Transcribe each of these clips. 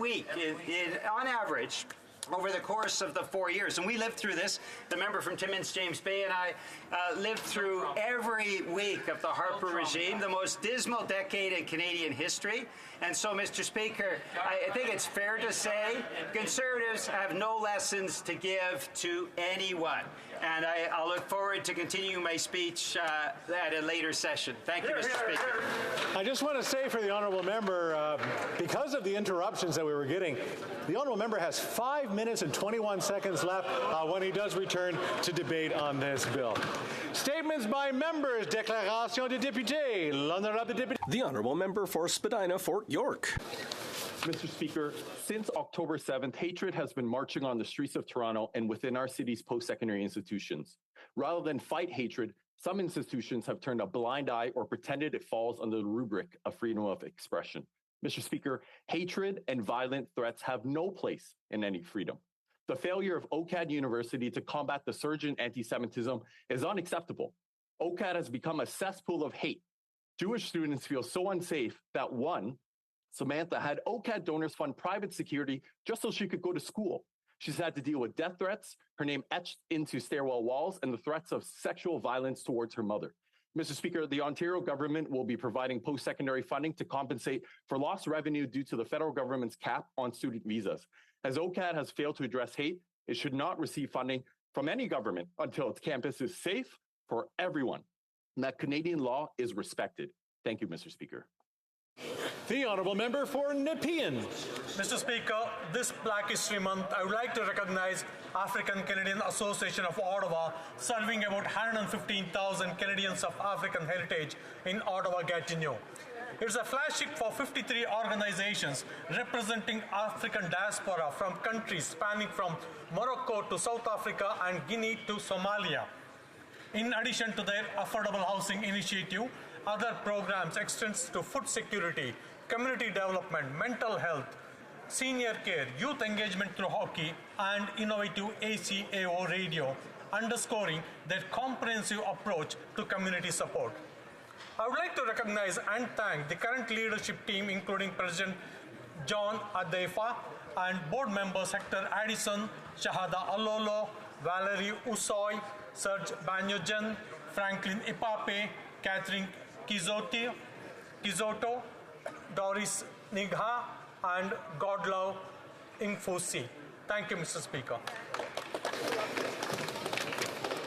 week, on average, over the course of the 4 years. And we lived through this. The member from Timmins, James Bay, and I lived through every week of the Harper regime, the most dismal decade in Canadian history. And so, Mr. Speaker, I think it's fair to say Conservatives have no lessons to give to anyone. And I'll look forward to continuing my speech at a later session. Thank you, Mr. Speaker. I just want to say for the honourable member, because of the interruptions that we were getting, the honourable member has 5 minutes and 21 seconds left when he does return to debate on this bill. Statements by members. Déclaration des députés. L'honorable député. The honourable member for Spadina, Fort York. Mr. Speaker, since October 7th, hatred has been marching on the streets of Toronto and within our city's post-secondary institutions. Rather than fight hatred, some institutions have turned a blind eye or pretended it falls under the rubric of freedom of expression. Mr. Speaker, hatred and violent threats have no place in any freedom. The failure of OCAD University to combat the surge in anti-Semitism is unacceptable. OCAD has become a cesspool of hate. Jewish students feel so unsafe that Samantha had OCAD donors fund private security just so she could go to school. She's had to deal with death threats, her name etched into stairwell walls, and the threats of sexual violence towards her mother. Mr. Speaker, the Ontario government will be providing post-secondary funding to compensate for lost revenue due to the federal government's cap on student visas. As OCAD has failed to address hate, it should not receive funding from any government until its campus is safe for everyone and that Canadian law is respected. Thank you, Mr. Speaker. The honourable member for Nepean. Mr. Speaker, this Black History Month, I would like to recognize African Canadian Association of Ottawa, serving about 115,000 Canadians of African heritage in Ottawa-Gatineau. It's a flagship for 53 organizations representing African diaspora from countries spanning from Morocco to South Africa and Guinea to Somalia. In addition to their affordable housing initiative, other programs extend to food security, community development, mental health, senior care, youth engagement through HoC, and innovative ACAO radio, underscoring their comprehensive approach to community support. I would like to recognize and thank the current leadership team, including President John Adefa and board members Hector Addison, Shahada Alolo, Valerie Usoy, Serge Banyojan, Franklin Ipape, Catherine Kizotto, Doris Nigha, and Godlove Ingfusi. Thank you, Mr. Speaker.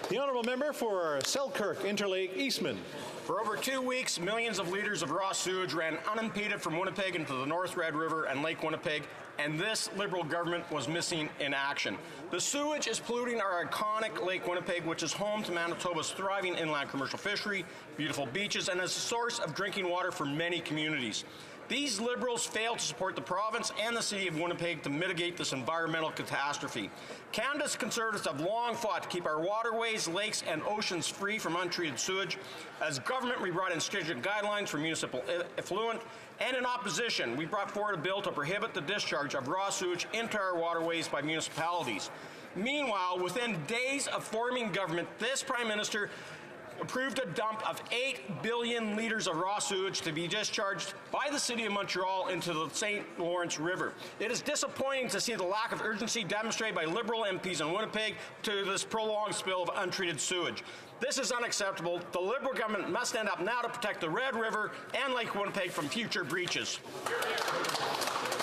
The honourable member for Selkirk, Interlake, Eastman. For over 2 weeks, millions of litres of raw sewage ran unimpeded from Winnipeg into the North Red River and Lake Winnipeg, and this Liberal government was missing in action. The sewage is polluting our iconic Lake Winnipeg, which is home to Manitoba's thriving inland commercial fishery, beautiful beaches, and is a source of drinking water for many communities. These Liberals failed to support the province and the City of Winnipeg to mitigate this environmental catastrophe. Canada's Conservatives have long fought to keep our waterways, lakes, and oceans free from untreated sewage. As government, we brought in stringent guidelines for municipal effluent, and in opposition, we brought forward a bill to prohibit the discharge of raw sewage into our waterways by municipalities. Meanwhile, within days of forming government, this Prime Minister approved a dump of 8 billion litres of raw sewage to be discharged by the City of Montreal into the St. Lawrence River. It is disappointing to see the lack of urgency demonstrated by Liberal MPs in Winnipeg to this prolonged spill of untreated sewage. This is unacceptable. The Liberal government must stand up now to protect the Red River and Lake Winnipeg from future breaches.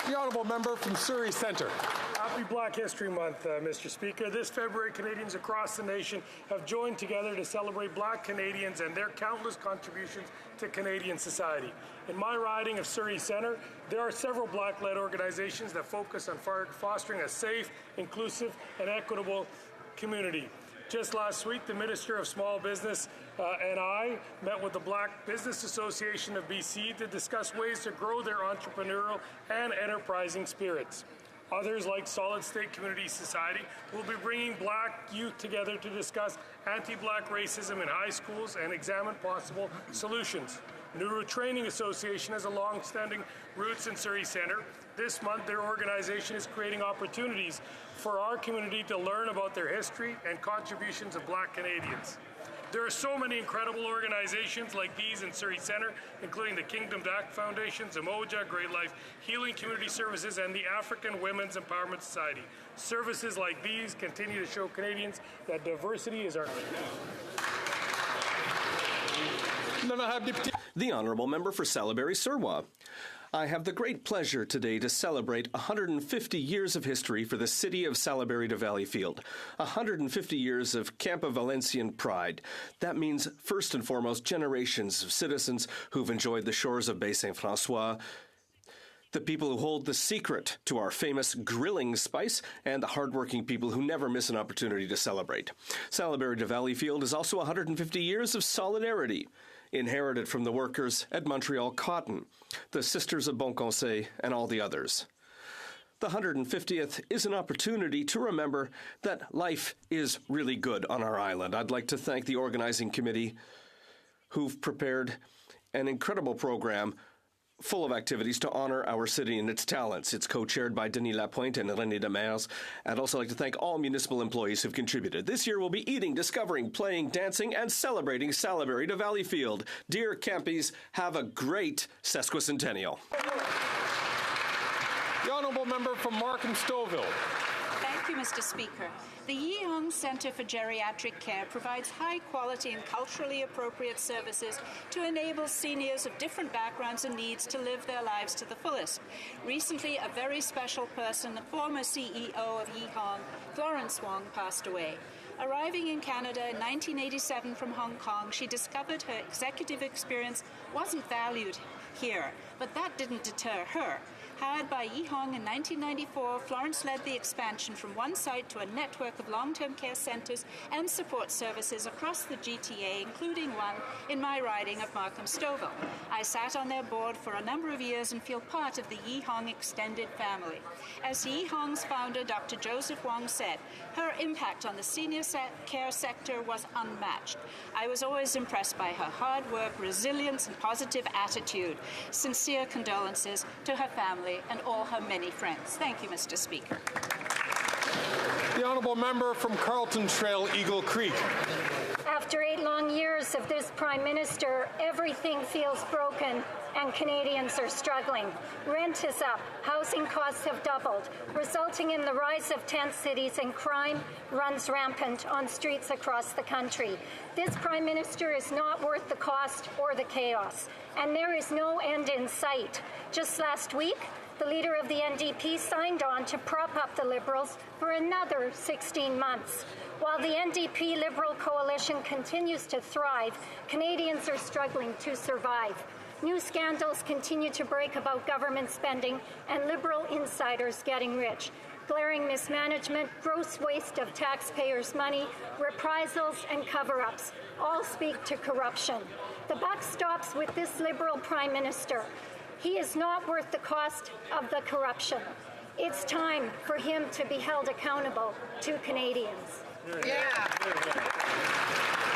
The honourable member from Surrey Centre. Happy Black History Month, Mr. Speaker. This February, Canadians across the nation have joined together to celebrate Black Canadians and their countless contributions to Canadian society. In my riding of Surrey Centre, there are several Black-led organizations that focus on fostering a safe, inclusive, and equitable community. Just last week, the Minister of Small Business and I met with the Black Business Association of BC to discuss ways to grow their entrepreneurial and enterprising spirits. Others, like Solid State Community Society, will be bringing Black youth together to discuss anti-Black racism in high schools and examine possible solutions. Neuro Training Association has a long-standing roots in Surrey Centre. This month, their organization is creating opportunities for our community to learn about their history and contributions of Black Canadians. There are so many incredible organizations like these in Surrey Centre, including the Kingdom Act Foundation, Zamoja, Great Life, Healing Community Services, and the African Women's Empowerment Society. Services like these continue to show Canadians that diversity is our The Honourable Member for Salaberry-Surwa. I have the great pleasure today to celebrate 150 years of history for the city of Salaberry de Valleyfield. 150 years of Campo Valencian pride. That means, first and foremost, generations of citizens who've enjoyed the shores of Bay Saint-François, the people who hold the secret to our famous grilling spice, and the hardworking people who never miss an opportunity to celebrate. Salaberry de Valleyfield is also 150 years of solidarity, inherited from the workers at Montreal Cotton, the Sisters of Bon Conseil, and all the others. The 150th is an opportunity to remember that life is really good on our island. I'd like to thank the organizing committee who've prepared an incredible program full of activities to honor our city and its talents. It's co-chaired by Denis Lapointe and René Demers. I'd also like to thank all municipal employees who've contributed. This year we'll be eating, discovering, playing, dancing, and celebrating Salaberry de Valleyfield. Dear Campies, have a great sesquicentennial. The Honourable Member from Markham-Stouffville. Thank you, Mr. Speaker. The HoC Centre for Geriatric Care provides high-quality and culturally appropriate services to enable seniors of different backgrounds and needs to live their lives to the fullest. Recently, a very special person, the former CEO of HoC, Florence Wong, passed away. Arriving in Canada in 1987 from Hong Kong, she discovered her executive experience wasn't valued here, but that didn't deter her. Hired by HoC in 1994, Florence led the expansion from one site to a network of long-term care centres and support services across the GTA, including one in my riding of Markham-Stouffville. I sat on their board for a number of years and feel part of the HoC extended family. As HoC's founder, Dr. Joseph Wong, said, her impact on the senior care sector was unmatched. I was always impressed by her hard work, resilience, and positive attitude. Sincere condolences to her family and all her many friends. Thank you, Mr. Speaker. The Honourable Member from Carlton Trail, Eagle Creek. After 8 long years of this Prime Minister, everything feels broken and Canadians are struggling. Rent is up, housing costs have doubled, resulting in the rise of tent cities, and crime runs rampant on streets across the country. This Prime Minister is not worth the cost or the chaos, and there is no end in sight. Just last week, the leader of the NDP signed on to prop up the Liberals for another 16 months. While the NDP Liberal coalition continues to thrive, Canadians are struggling to survive. New scandals continue to break about government spending and Liberal insiders getting rich. Glaring mismanagement, gross waste of taxpayers' money, reprisals and cover-ups all speak to corruption. The buck stops with this Liberal Prime Minister. He is not worth the cost of the corruption. It's time for him to be held accountable to Canadians.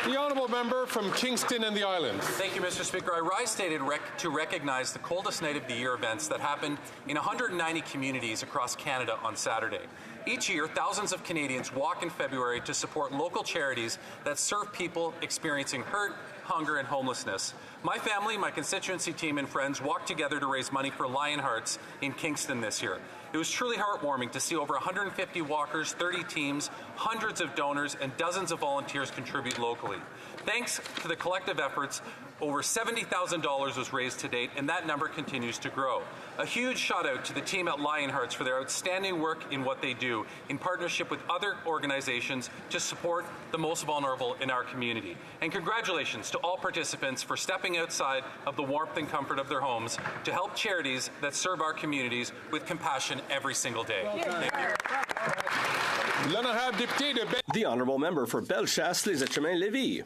The Honourable Member from Kingston and the Islands. Thank you, Mr. Speaker. I rise today to recognize the coldest night of the year events that happened in 190 communities across Canada on Saturday. Each year, thousands of Canadians walk in February to support local charities that serve people experiencing hurt, hunger, and homelessness. My family, my constituency team, and friends walked together to raise money for Lion Hearts in Kingston this year. It was truly heartwarming to see over 150 walkers, 30 teams, hundreds of donors, and dozens of volunteers contribute locally. Thanks to the collective efforts, over $70,000 was raised to date, and that number continues to grow. A huge shout out to the team at Lion Hearts for their outstanding work in what they do, in partnership with other organizations to support the most vulnerable in our community. And congratulations to all participants for stepping outside of the warmth and comfort of their homes to help charities that serve our communities with compassion every single day. Thank you. The Honourable Member for Bellechasse-les-Etchemins-Lévis.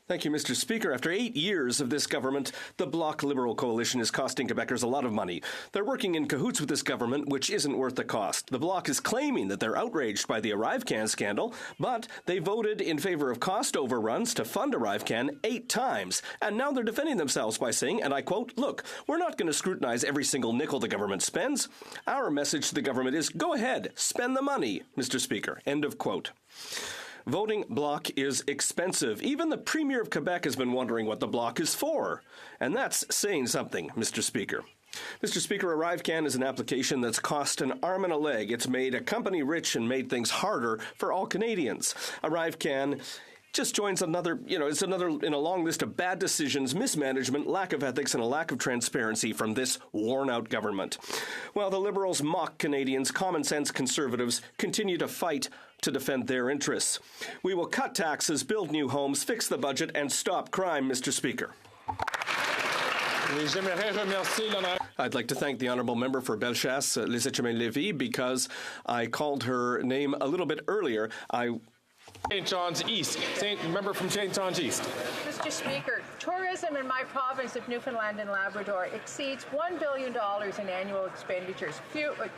Thank you, Mr. Speaker. After 8 years of this government, the Bloc Liberal coalition is costing Quebecers a lot of money. They're working in cahoots with this government, which isn't worth the cost. The Bloc is claiming that they're outraged by the ArriveCan scandal, but they voted in favor of cost overruns to fund ArriveCan 8 times. And now they're defending themselves by saying, and I quote, "Look, we're not going to scrutinize every single nickel the government spends. Our message to the government is, go ahead, spend the money, Mr. Speaker." End of quote. Voting bloc is expensive. Even the Premier of Quebec has been wondering what the bloc is for. And that's saying something, Mr. Speaker. Mr. Speaker, ArriveCan is an application that's cost an arm and a leg. It's made a company rich and made things harder for all Canadians. ArriveCan just joins it's another in a long list of bad decisions, mismanagement, lack of ethics, and a lack of transparency from this worn-out government. While the Liberals mock Canadians, common-sense Conservatives continue to fight to defend their interests. We will cut taxes, build new homes, fix the budget, and stop crime, Mr. Speaker. I'd like to thank the Honourable Member for Bellechasse, Les Etchemins-Lévis, because I called her name a little bit earlier. St. John's East. Member from St. John's East. Mr. Speaker, tourism in my province of Newfoundland and Labrador exceeds $1 billion in annual expenditures, fueling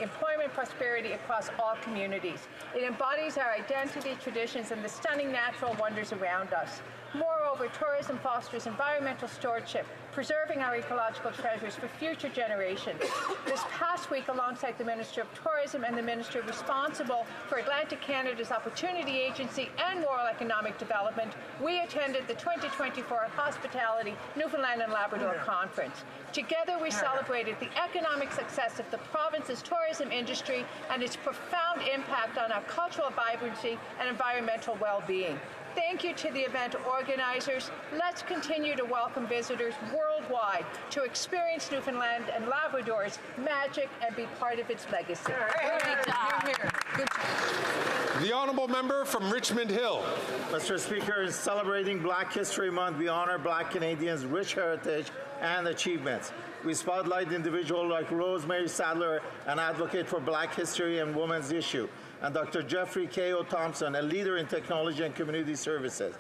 employment prosperity across all communities. It embodies our identity, traditions, and the stunning natural wonders around us. Moreover, tourism fosters environmental stewardship, preserving our ecological treasures for future generations. This past week, alongside the Minister of Tourism and the Minister responsible for Atlantic Canada's Opportunity Agency and Rural Economic Development, we attended the 2024 Hospitality Newfoundland and Labrador Conference. Together, we celebrated the economic success of the province's tourism industry and its profound impact on our cultural vibrancy and environmental well-being. Thank you to the event organizers. Let's continue to welcome visitors worldwide to experience Newfoundland and Labrador's magic and be part of its legacy. Good job. The Honourable Member from Richmond Hill. Mr. Speaker, in celebrating Black History Month, we honor Black Canadians' rich heritage and achievements. We spotlight individuals like Rosemary Sadler, an advocate for Black history and women's issue, and Dr. Jeffrey K.O. Thompson, a leader in technology and community services.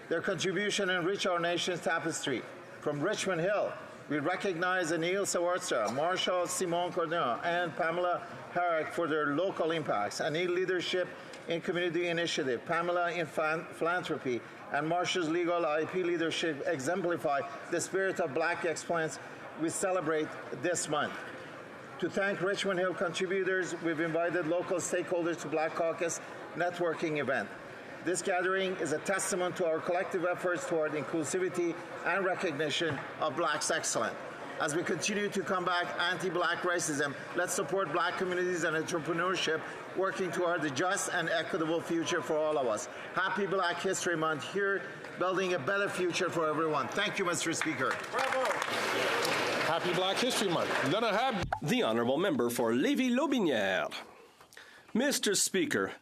Their contribution enrich our nation's tapestry. From Richmond Hill, we recognize Anil Sawartstra, Marshall Simon Cordon, and Pamela Herrick for their local impacts. Anil leadership in community initiative, Pamela in philanthropy, and Marshall's legal IP leadership exemplify the spirit of Black excellence we celebrate this month. To thank Richmond Hill contributors, we've invited local stakeholders to Black Caucus networking event. This gathering is a testament to our collective efforts toward inclusivity and recognition of Black's excellence. As we continue to combat anti-Black racism, let's support Black communities and entrepreneurship, working toward a just and equitable future for all of us. Happy Black History Month here, building a better future for everyone. Thank you, Mr. Speaker. Bravo. Happy Black History Month. The Honourable Member for Lévis-Lotbinière. Mr. Speaker,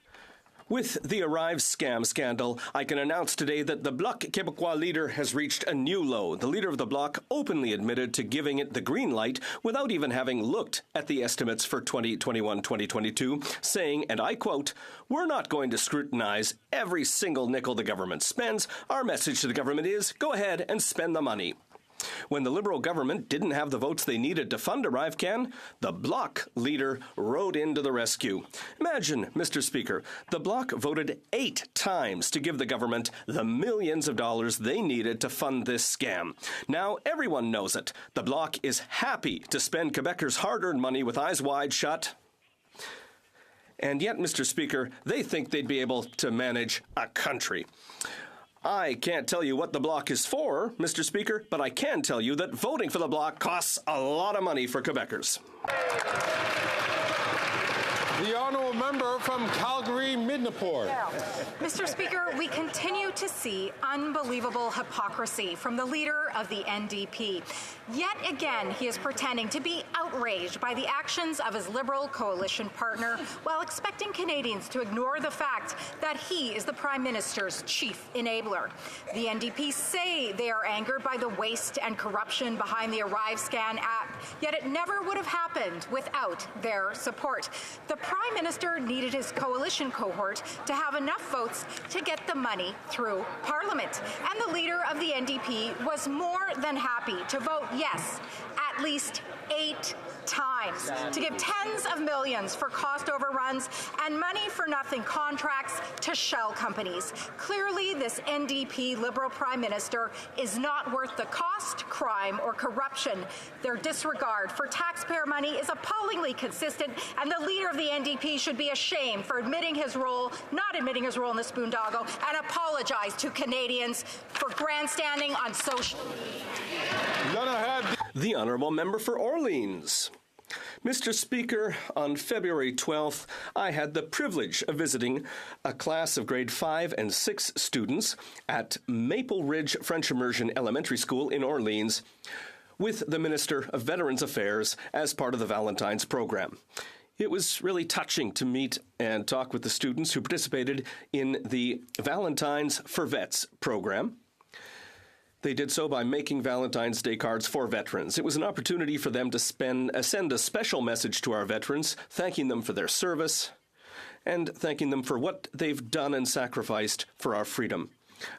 with the Arrive scam scandal, I can announce today that the Bloc Québécois leader has reached a new low. The leader of the Bloc openly admitted to giving it the green light without even having looked at the estimates for 2021-2022, saying, and I quote, "We're not going to scrutinize every single nickel the government spends. Our message to the government is, go ahead and spend the money." When the Liberal government didn't have the votes they needed to fund ArriveCan, the Bloc leader rode into the rescue. Imagine, Mr. Speaker, the Bloc voted 8 times to give the government the millions of dollars they needed to fund this scam. Now everyone knows it. The Bloc is happy to spend Quebecers' hard-earned money with eyes wide shut. And yet, Mr. Speaker, they think they'd be able to manage a country. I can't tell you what the Bloc is for, Mr. Speaker, but I can tell you that voting for the Bloc costs a lot of money for Quebecers. The Honourable Member from Calgary-Midnapore. Mr. Speaker, we continue to see unbelievable hypocrisy from the leader of the NDP. Yet again, he is pretending to be outraged by the actions of his Liberal coalition partner while expecting Canadians to ignore the fact that he is the Prime Minister's chief enabler. The NDP say they are angered by the waste and corruption behind the ArriveScan app, yet it never would have happened without their support. The Prime Minister needed his coalition cohort to have enough votes to get the money through Parliament. And the leader of the NDP was more than happy to vote yes at least 8 times to give tens of millions for cost overruns funds and money-for-nothing contracts to shell companies. Clearly, this NDP Liberal Prime Minister is not worth the cost, crime, or corruption. Their disregard for taxpayer money is appallingly consistent, and the leader of the NDP should be ashamed for not admitting his role in this boondoggle, and apologize to Canadians for grandstanding on social. The Honourable Member for Orleans. Mr. Speaker, on February 12th, I had the privilege of visiting a class of grade 5 and 6 students at Maple Ridge French Immersion Elementary School in Orleans with the Minister of Veterans Affairs as part of the Valentine's program. It was really touching to meet and talk with the students who participated in the Valentine's for Vets program. They did so by making Valentine's Day cards for veterans. It was an opportunity for them to send a special message to our veterans, thanking them for their service and thanking them for what they've done and sacrificed for our freedom.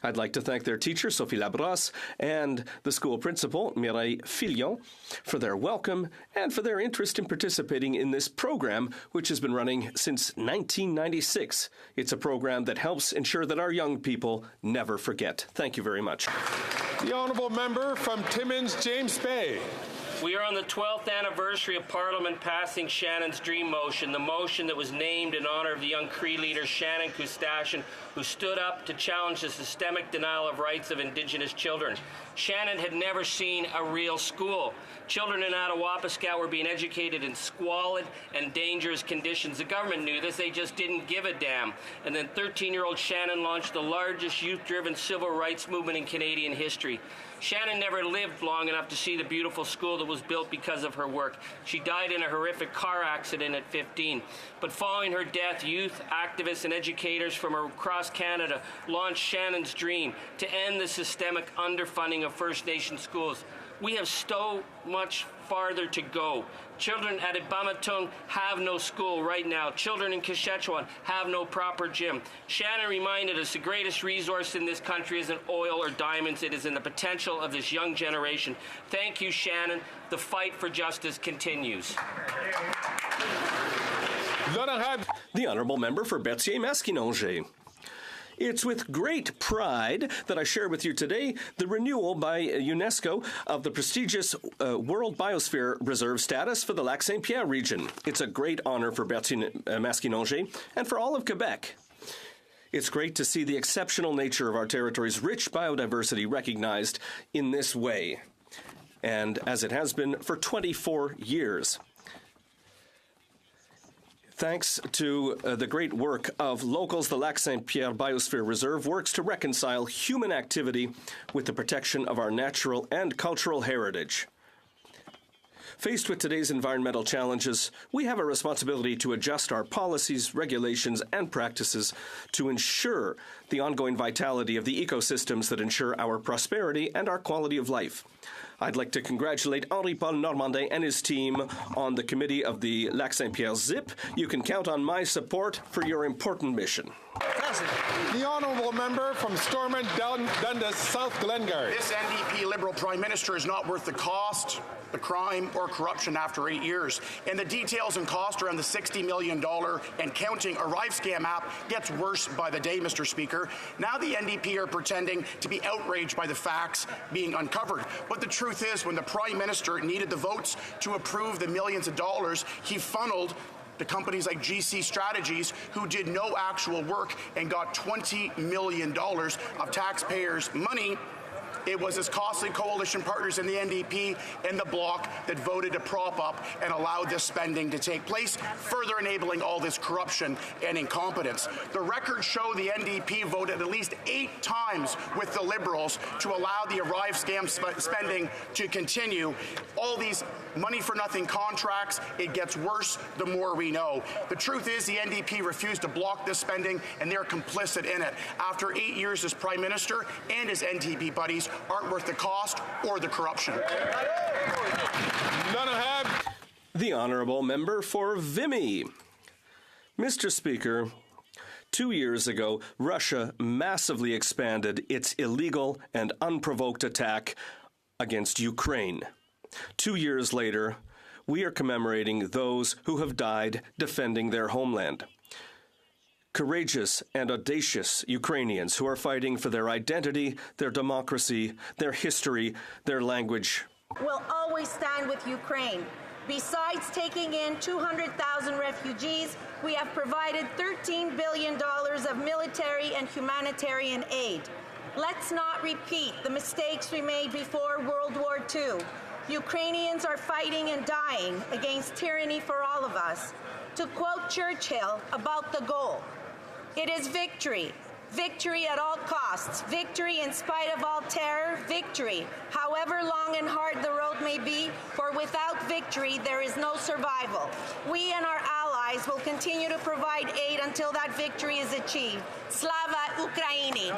I'd like to thank their teacher, Sophie Labrosse, and the school principal, Mireille Filion, for their welcome and for their interest in participating in this program, which has been running since 1996. It's a program that helps ensure that our young people never forget. Thank you very much. The Honourable Member from Timmins, James Bay. We are on the 12th anniversary of Parliament passing Shannon's Dream motion, the motion that was named in honour of the young Cree leader Shannon Coustachian, who stood up to challenge the systemic denial of rights of Indigenous children. Shannon had never seen a real school. Children in Attawapiskat were being educated in squalid and dangerous conditions. The government knew this, they just didn't give a damn. And then 13-year-old Shannon launched the largest youth-driven civil rights movement in Canadian history. Shannon never lived long enough to see the beautiful school that was built because of her work. She died in a horrific car accident at 15. But following her death, youth, activists, and educators from across Canada launched Shannon's Dream to end the systemic underfunding of First Nation schools. We have so much farther to go. Children at Ibamatung have no school right now. Children in Saskatchewan have no proper gym. Shannon reminded us the greatest resource in this country isn't oil or diamonds. It is in the potential of this young generation. Thank you, Shannon. The fight for justice continues. The Honourable Member for Berthier-Maskinongé. It's with great pride that I share with you today the renewal by UNESCO of the prestigious World Biosphere Reserve status for the Lac-Saint-Pierre region. It's a great honor for Berthier-Maskinongé and for all of Quebec. It's great to see the exceptional nature of our territory's rich biodiversity recognized in this way, and as it has been for 24 years. Thanks to the great work of locals, the Lac-Saint-Pierre Biosphere Reserve works to reconcile human activity with the protection of our natural and cultural heritage. Faced with today's environmental challenges, we have a responsibility to adjust our policies, regulations, and practices to ensure the ongoing vitality of the ecosystems that ensure our prosperity and our quality of life. I'd like to congratulate Henri-Paul Normandin and his team on the committee of the Lac-Saint-Pierre ZIP. You can count on my support for your important mission. The Honourable Member from Stormont Dundas, South Glengarry. This NDP Liberal Prime Minister is not worth the cost, the crime, or corruption after 8 years. And the details and cost around the $60 million and counting Arrive scam app gets worse by the day, Mr. Speaker. Now the NDP are pretending to be outraged by the facts being uncovered. But the truth is, when the Prime Minister needed the votes to approve the millions of dollars, he funneled to companies like GC Strategies, who did no actual work and got $20 million of taxpayers' money. It was his costly coalition partners in the NDP and the Bloc that voted to prop up and allow this spending to take place, further enabling all this corruption and incompetence. The records show the NDP voted at least 8 times with the Liberals to allow the Arrive scam spending to continue. All these money-for-nothing contracts, it gets worse the more we know. The truth is the NDP refused to block this spending, and they're complicit in it. After 8 years as Prime Minister and his NDP buddies aren't worth the cost or the corruption. The Honourable Member for Vimy. Mr. Speaker, 2 years ago, Russia massively expanded its illegal and unprovoked attack against Ukraine. 2 years later, we are commemorating those who have died defending their homeland. Courageous and audacious Ukrainians who are fighting for their identity, their democracy, their history, their language. We'll always stand with Ukraine. Besides taking in 200,000 refugees, we have provided $13 billion of military and humanitarian aid. Let's not repeat the mistakes we made before World War II. Ukrainians are fighting and dying against tyranny for all of us. To quote Churchill about the goal, it is victory. Victory at all costs. Victory in spite of all terror. Victory, however long and hard the road may be, for without victory there is no survival. We and our allies will continue to provide aid until that victory is achieved. Slava Ukraini.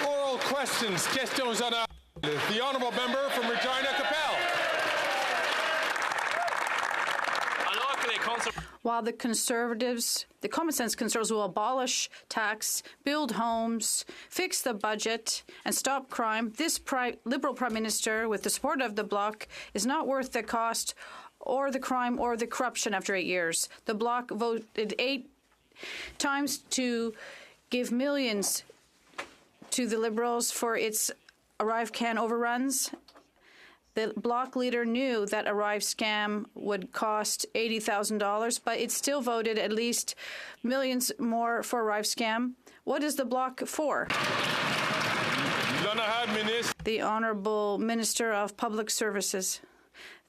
Oral questions. Questions on the honourable member from Regina Capel. While the Conservatives, the common sense Conservatives will abolish tax, build homes, fix the budget, and stop crime, this Liberal Prime Minister, with the support of the Bloc, is not worth the cost or the crime or the corruption after 8 years. The Bloc voted 8 times to give millions to the Liberals for its ArriveCan overruns. The Bloc leader knew that Arrive scam would cost $80,000, but it still voted at least millions more for Arrive scam. What is the Bloc for? The Honourable Minister of Public Services.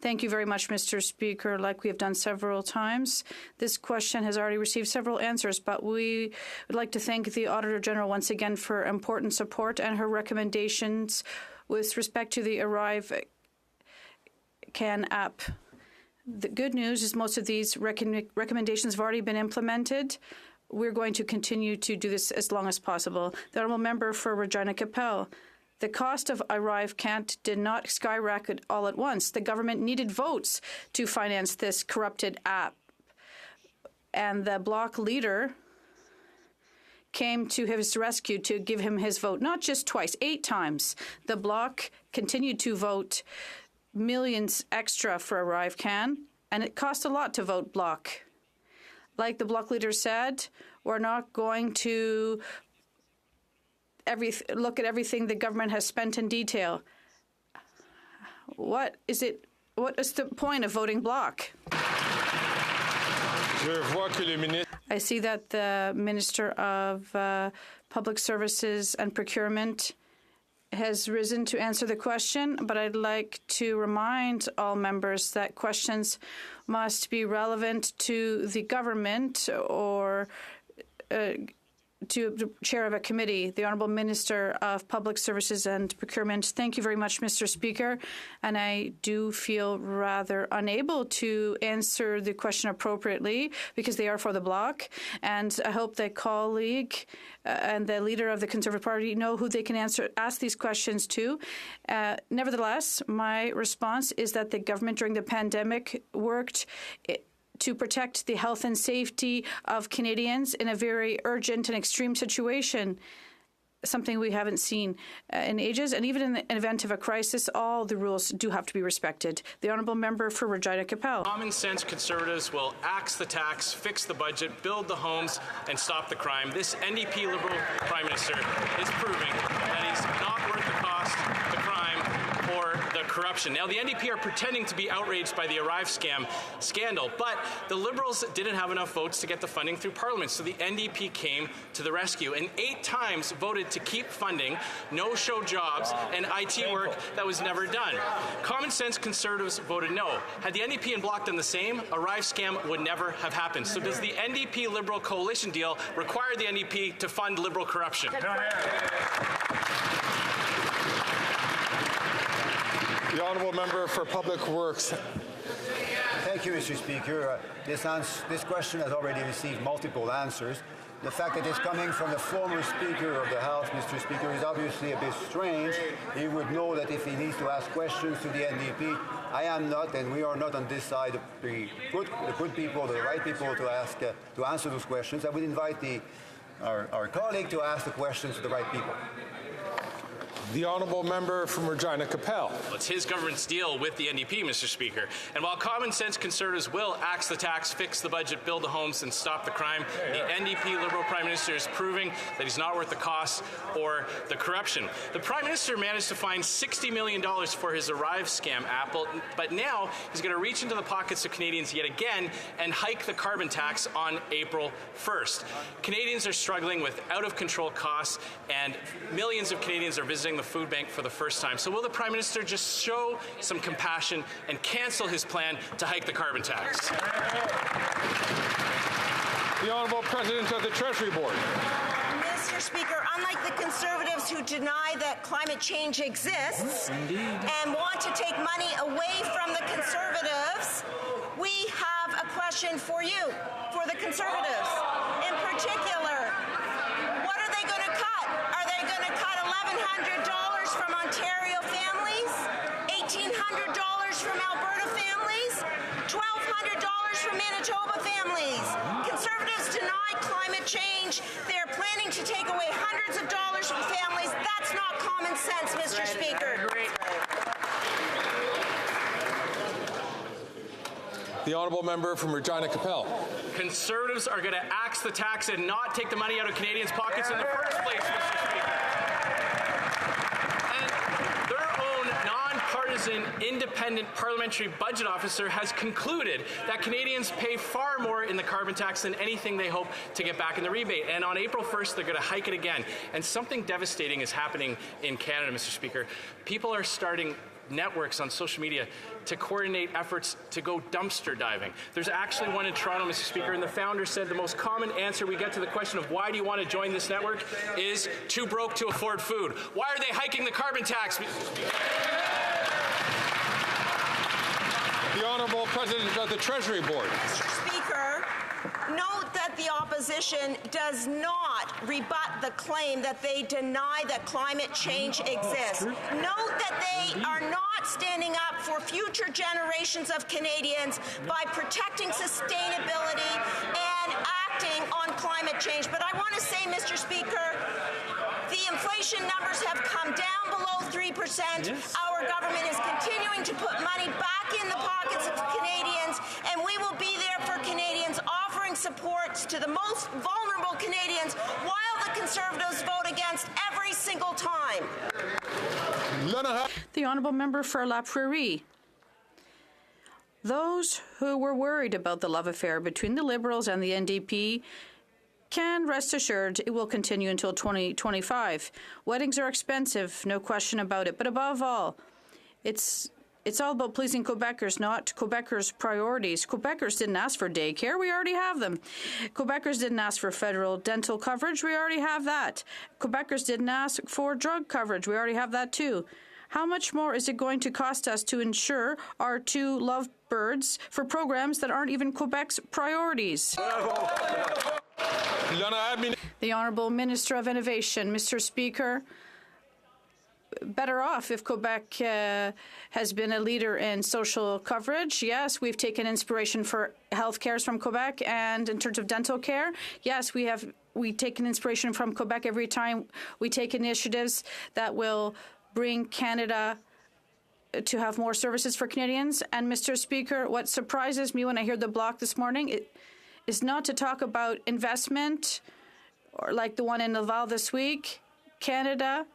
Thank you very much, Mr. Speaker. Like we have done several times, this question has already received several answers, but we would like to thank the Auditor General once again for important support and her recommendations with respect to the Arrive Can app. The good news is most of these recommendations have already been implemented. We're going to continue to do this as long as possible. The Honourable Member for Regina Capel. The cost of ArriveCan did not skyrocket all at once. The government needed votes to finance this corrupted app. And the Bloc leader came to his rescue to give him his vote, not just twice, 8 times. The Bloc continued to vote millions extra for ArriveCan, and it cost a lot to vote Bloc. Like the Bloc leader said, we're not going to look at everything the government has spent in detail. What is the point of voting Bloc? I see that the Minister of Public Services and Procurement has risen to answer the question, but I'd like to remind all members that questions must be relevant to the government or to the chair of a committee, the Honourable Minister of Public Services and Procurement. Thank you very much, Mr. Speaker. And I do feel rather unable to answer the question appropriately because they are for the Bloc. And I hope that colleague and the leader of the Conservative Party know who they can ask these questions to. Nevertheless, my response is that the government during the pandemic worked to protect the health and safety of Canadians in a very urgent and extreme situation, something we haven't seen in ages. And even in the event of a crisis, all the rules do have to be respected. The Honourable Member for Regina Capel. Common sense Conservatives will axe the tax, fix the budget, build the homes, and stop the crime. This NDP Liberal Prime Minister is proving that he's not worth the cost, the crime, or the corruption. Now, the NDP are pretending to be outraged by the Arrive scam scandal, but the Liberals didn't have enough votes to get the funding through Parliament, so the NDP came to the rescue and 8 times voted to keep funding no-show jobs and IT work that was never done. Common sense Conservatives voted no. Had the NDP and Bloc done the same, Arrive scam would never have happened. So does the NDP Liberal coalition deal require the NDP to fund Liberal corruption? The Honourable Member for Public Works. Thank you, Mr. Speaker. This question has already received multiple answers. The fact that it's coming from the former Speaker of the House, Mr. Speaker, is obviously a bit strange. He would know that if he needs to ask questions to the NDP, I am not, and we are not on this side, the good people, the right people to answer those questions. I would invite our colleague to ask the questions to the right people. The honourable member from Regina Capel. Well, it's his government's deal with the NDP, Mr. Speaker. And while common sense Conservatives will axe the tax, fix the budget, build the homes, and stop the crime, the NDP Liberal Prime Minister is proving that he's not worth the cost or the corruption. The Prime Minister managed to find $60 million for his Arrive scam app, but now he's going to reach into the pockets of Canadians yet again and hike the carbon tax on April 1st. Canadians are struggling with out-of-control costs, and millions of Canadians are visiting the food bank for the first time. So will the Prime Minister just show some compassion and cancel his plan to hike the carbon tax? The Honourable President of the Treasury Board. Mr. Speaker, unlike the Conservatives who deny that climate change exists and want to take money away from the Conservatives, we have a question for you, for the Conservatives. In particular, what are they going to cut? Are they going to cut $1,100 from Ontario families, $1,800 from Alberta families, $1,200 from Manitoba families? Conservatives deny climate change. They're planning to take away hundreds of dollars from families. That's not common sense, Mr. Speaker. The honourable member from Regina Capel. Conservatives are going to axe the tax and not take the money out of Canadians' pockets in the first place, Mr. Speaker. And their own nonpartisan, independent parliamentary budget officer has concluded that Canadians pay far more in the carbon tax than anything they hope to get back in the rebate. And on April 1st, they're going to hike it again. And something devastating is happening in Canada, Mr. Speaker. People are starting networks on social media to coordinate efforts to go dumpster diving. There's actually one in Toronto, Mr. Speaker, and the founder said the most common answer we get to the question of why do you want to join this network is too broke to afford food. Why are they hiking the carbon tax? The Honourable President of the Treasury Board. Mr. Speaker, note that the opposition does not rebut the claim that they deny that climate change exists. Note that they are not standing up for future generations of Canadians by protecting sustainability and acting on climate change. But I want to say, Mr. Speaker, the inflation numbers have come down below 3%. Yes. Our government is continuing to put money back in the pockets of Canadians, and we will be there for Canadians, offering support to the most vulnerable Canadians while the Conservatives vote against every single time. The honourable member for La Prairie. Those who were worried about the love affair between the Liberals and the NDP can rest assured it will continue until 2025. Weddings are expensive, no question about it. But above all, it's all about pleasing Quebecers, not Quebecers' priorities. Quebecers didn't ask for daycare. We already have them. Quebecers didn't ask for federal dental coverage. We already have that. Quebecers didn't ask for drug coverage. We already have that too. How much more is it going to cost us to insure our two lovebirds for programs that aren't even Quebec's priorities? The Honourable Minister of Innovation. Mr. Speaker, better off if Quebec has been a leader in social coverage. Yes, we've taken inspiration for health cares from Quebec, and in terms of dental care, yes, we taken inspiration from Quebec every time we take initiatives that will bring Canada to have more services for Canadians. And Mr. Speaker, what surprises me when I hear the Bloc this morning is not to talk about investment or like the one in Laval this week. Canada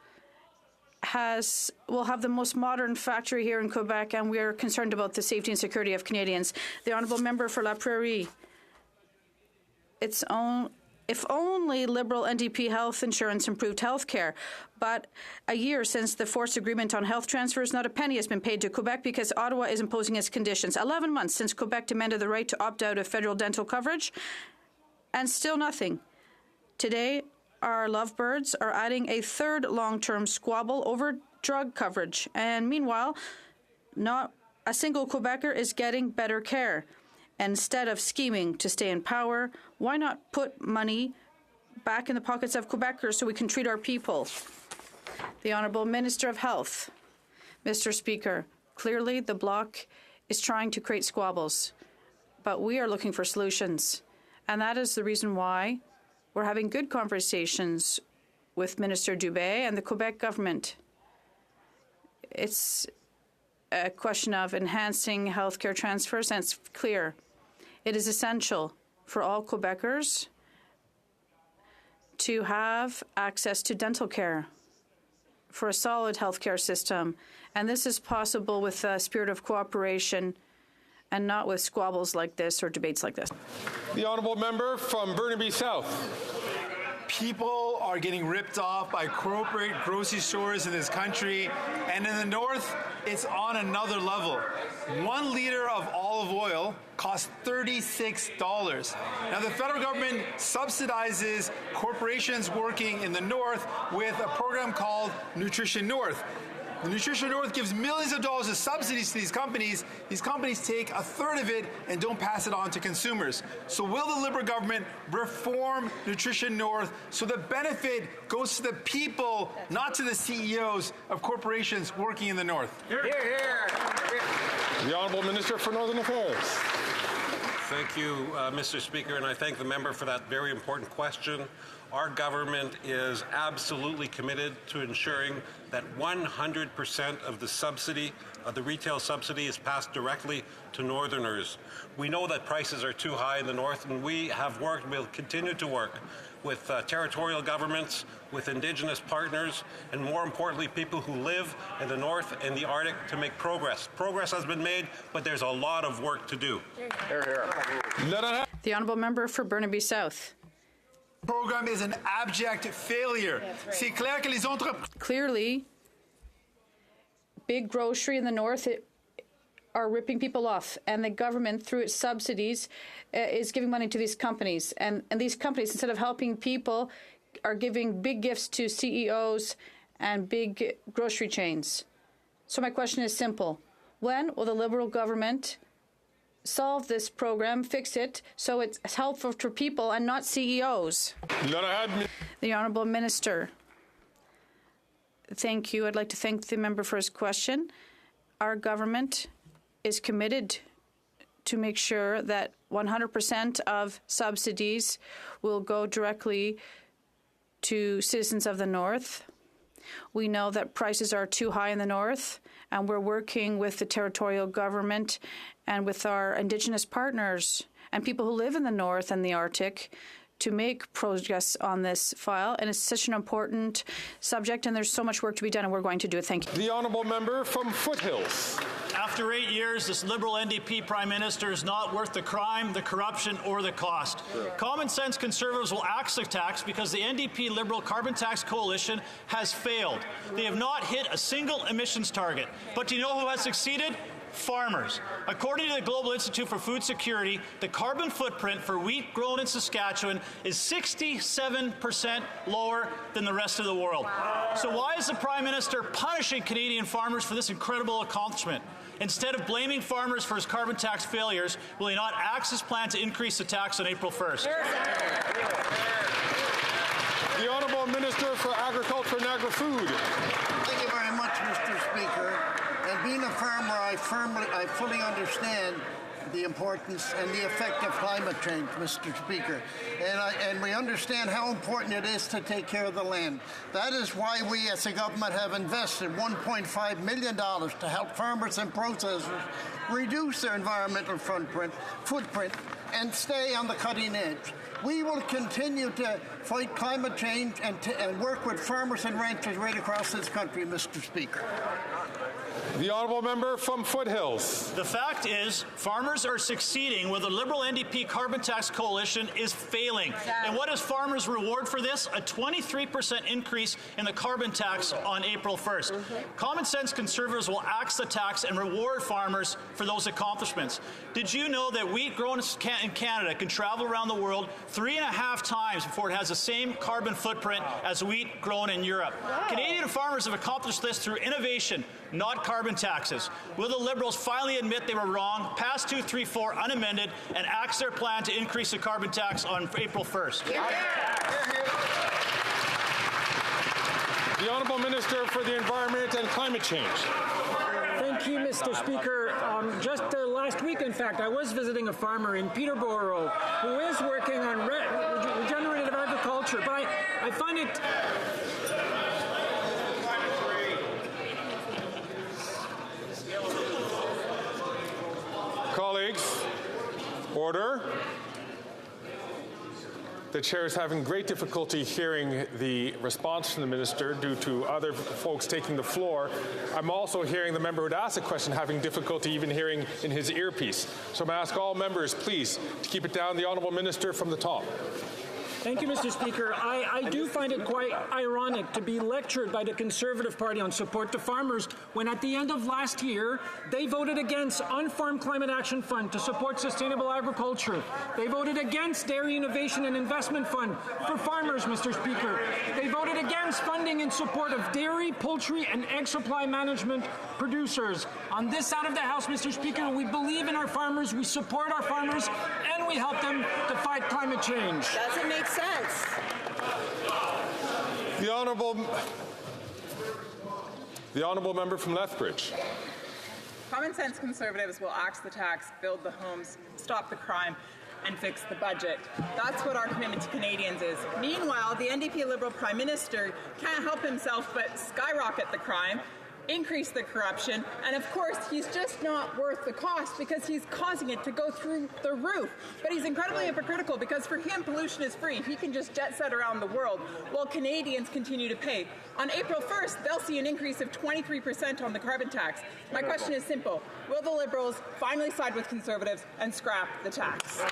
will have the most modern factory here in Quebec, and we are concerned about the safety and security of Canadians. The honourable member for La Prairie. If only Liberal NDP health insurance improved health care. But a year since the forced agreement on health transfers, not a penny has been paid to Quebec because Ottawa is imposing its conditions. 11 months since Quebec demanded the right to opt out of federal dental coverage, and still nothing. Today, our lovebirds are adding a third long-term squabble over drug coverage. And meanwhile, not a single Quebecer is getting better care. And instead of scheming to stay in power, why not put money back in the pockets of Quebecers so we can treat our people? The Honourable Minister of Health. Mr. Speaker, clearly the Bloc is trying to create squabbles, but we are looking for solutions. And that is the reason why we're having good conversations with Minister Dubé and the Quebec government. It's a question of enhancing healthcare transfers, and it's clear. It is essential for all Quebecers to have access to dental care, for a solid healthcare system. And this is possible with a spirit of cooperation and not with squabbles like this or debates like this. The honourable member from Burnaby South. People are getting ripped off by corporate grocery stores in this country, and in the north, it's on another level. 1 liter of olive oil costs $36. Now, the federal government subsidizes corporations working in the north with a program called Nutrition North. The Nutrition North gives millions of dollars of subsidies to these companies. These companies take a third of it and don't pass it on to consumers. So will the Liberal government reform Nutrition North so the benefit goes to the people, not to the CEOs of corporations working in the north? Hear, hear. The Honourable Minister for Northern Affairs. Thank you, Mr. Speaker, and I thank the member for that very important question. Our government is absolutely committed to ensuring that 100% of the subsidy, the retail subsidy, is passed directly to Northerners. We know that prices are too high in the north, and we have worked, we'll continue to work with territorial governments, with Indigenous partners, and more importantly, people who live in the north and the Arctic to make progress. Progress has been made, but there's a lot of work to do. Hear, hear. The honourable member for Burnaby South. Program is an abject failure. C'est clair que les entreprises. Clearly, big grocery in the north are ripping people off, and the government, through its subsidies, is giving money to these companies. And these companies, instead of helping people, are giving big gifts to CEOs and big grocery chains. So my question is simple. When will the Liberal government solve this program, fix it, so it's helpful for people and not CEOs? The Honourable Minister. Thank you. I'd like to thank the member for his question. Our government is committed to make sure that 100% of subsidies will go directly to citizens of the north. We know that prices are too high in the north, and we're working with the territorial government and with our Indigenous partners and people who live in the north and the Arctic to make progress on this file. And it's such an important subject, and there's so much work to be done, and we're going to do it. Thank you. The honourable member from Foothills. After 8 years, this Liberal NDP Prime Minister is not worth the crime, the corruption, or the cost. Sure. Common sense Conservatives will axe the tax because the NDP Liberal Carbon Tax Coalition has failed. They have not hit a single emissions target. But do you know who has succeeded? Farmers. According to the Global Institute for Food Security, the carbon footprint for wheat grown in Saskatchewan is 67% lower than the rest of the world. So why is the Prime Minister punishing Canadian farmers for this incredible accomplishment? Instead of blaming farmers for his carbon tax failures, will he not axe his plan to increase the tax on April 1st? The Honourable Minister for Agriculture and Agri-Food. Thank you very much, Mr. Speaker. And being a farmer, I fully understand the importance and the effect of climate change, Mr. Speaker. And we understand how important it is to take care of the land. That is why we as a government have invested $1.5 million to help farmers and processors reduce their environmental footprint and stay on the cutting edge. We will continue to fight climate change and work with farmers and ranchers right across this country, Mr. Speaker. The honourable member from Foothills. The fact is, farmers are succeeding where the Liberal NDP Carbon Tax Coalition is failing. And what is farmers' reward for this? A 23% increase in the carbon tax on April 1st. Common sense Conservatives will axe the tax and reward farmers for those accomplishments. Did you know that wheat grown in Canada can travel around the world 3.5 times before it has the same carbon footprint as wheat grown in Europe? Wow. Canadian farmers have accomplished this through innovation, not carbon taxes. Will the Liberals finally admit they were wrong, pass 234 unamended, and axe their plan to increase the carbon tax on April 1st? The Honourable Minister for the Environment and Climate Change. Thank you, Mr. Speaker. Just last week, in fact, I was visiting a farmer in Peterborough who is working on regenerative agriculture, but I find it... Colleagues, order. The chair is having great difficulty hearing the response from the minister due to other folks taking the floor. I'm also hearing the member who had asked the question having difficulty even hearing in his earpiece. So I'm going to ask all members, please, to keep it down. The honourable minister from the top. Thank you, Mr. Speaker. I do find it quite ironic to be lectured by the Conservative Party on support to farmers when at the end of last year they voted against On-Farm Climate Action Fund to support sustainable agriculture. They voted against Dairy Innovation and Investment Fund for farmers, Mr. Speaker. They voted against funding in support of dairy, poultry, and egg supply management producers. On this side of the House, Mr. Speaker, we believe in our farmers, we support our farmers, and we help them to fight climate change. Doesn't make sense. The honourable member from Lethbridge. Common sense Conservatives will axe the tax, build the homes, stop the crime, and fix the budget. That's what our commitment to Canadians is. Meanwhile, the NDP Liberal Prime Minister can't help himself but skyrocket the crime, increase the corruption, and of course he's just not worth the cost because he's causing it to go through the roof. But he's incredibly hypocritical because for him pollution is free. He can just jet set around the world while Canadians continue to pay. On April 1st, they'll see an increase of 23% on the carbon tax. My question is simple. Will the Liberals finally side with Conservatives and scrap the tax?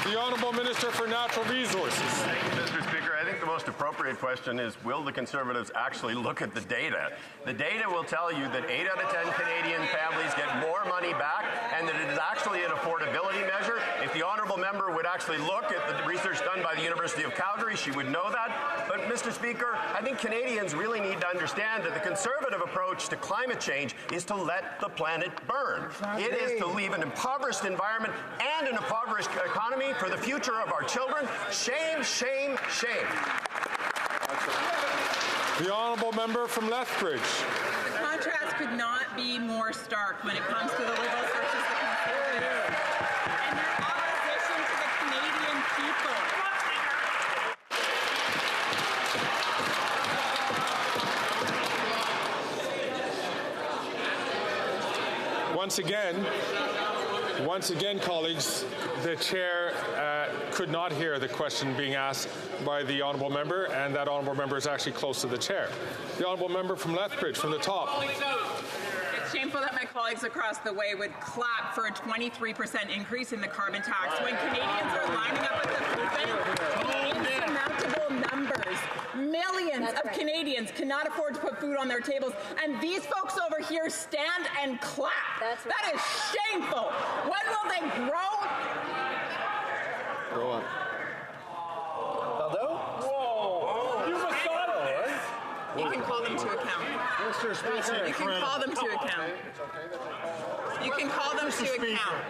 The Honourable Minister for Natural Resources. Thank you, Mr. Speaker. I think the most appropriate question is, will the Conservatives actually look at the data? The data will tell you that 8 out of 10 Canadian families get more money back and that it is actually an affordability measure. If the Honourable Member would actually look at the research done by the University of Calgary, she would know that. But, Mr. Speaker, I think Canadians really need to understand that the Conservative approach to climate change is to let the planet burn. It is to leave an impoverished environment and an impoverished economy for the future of our children. Shame, shame, shame. The honourable member from Lethbridge. The contrast could not be more stark when it comes to the Liberals versus the Conservatives and their opposition to the Canadian people. Once again, colleagues, the chair could not hear the question being asked by the honourable member, and that honourable member is actually close to the chair. The honourable member from Lethbridge, from the top. It's shameful that my colleagues across the way would clap for a 23% increase in the carbon tax when Canadians are lining up at the food bank. Insurmountable numbers. Millions of Canadians cannot afford to put food on their tables, and these folks over here stand and clap. That is shameful. When will they grow? Go on. Whoa. You must You can call them to account. Mr. Speaker. You can call them to account. You can call them to account.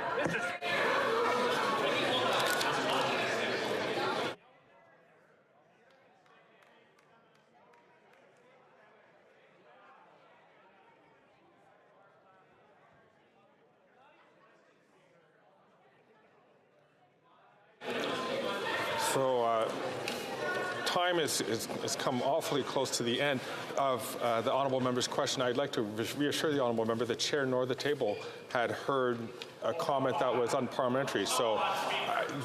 So time has come awfully close to the end of the honourable member's question. I'd like to reassure the honourable member the chair nor the table had heard a comment that was unparliamentary. So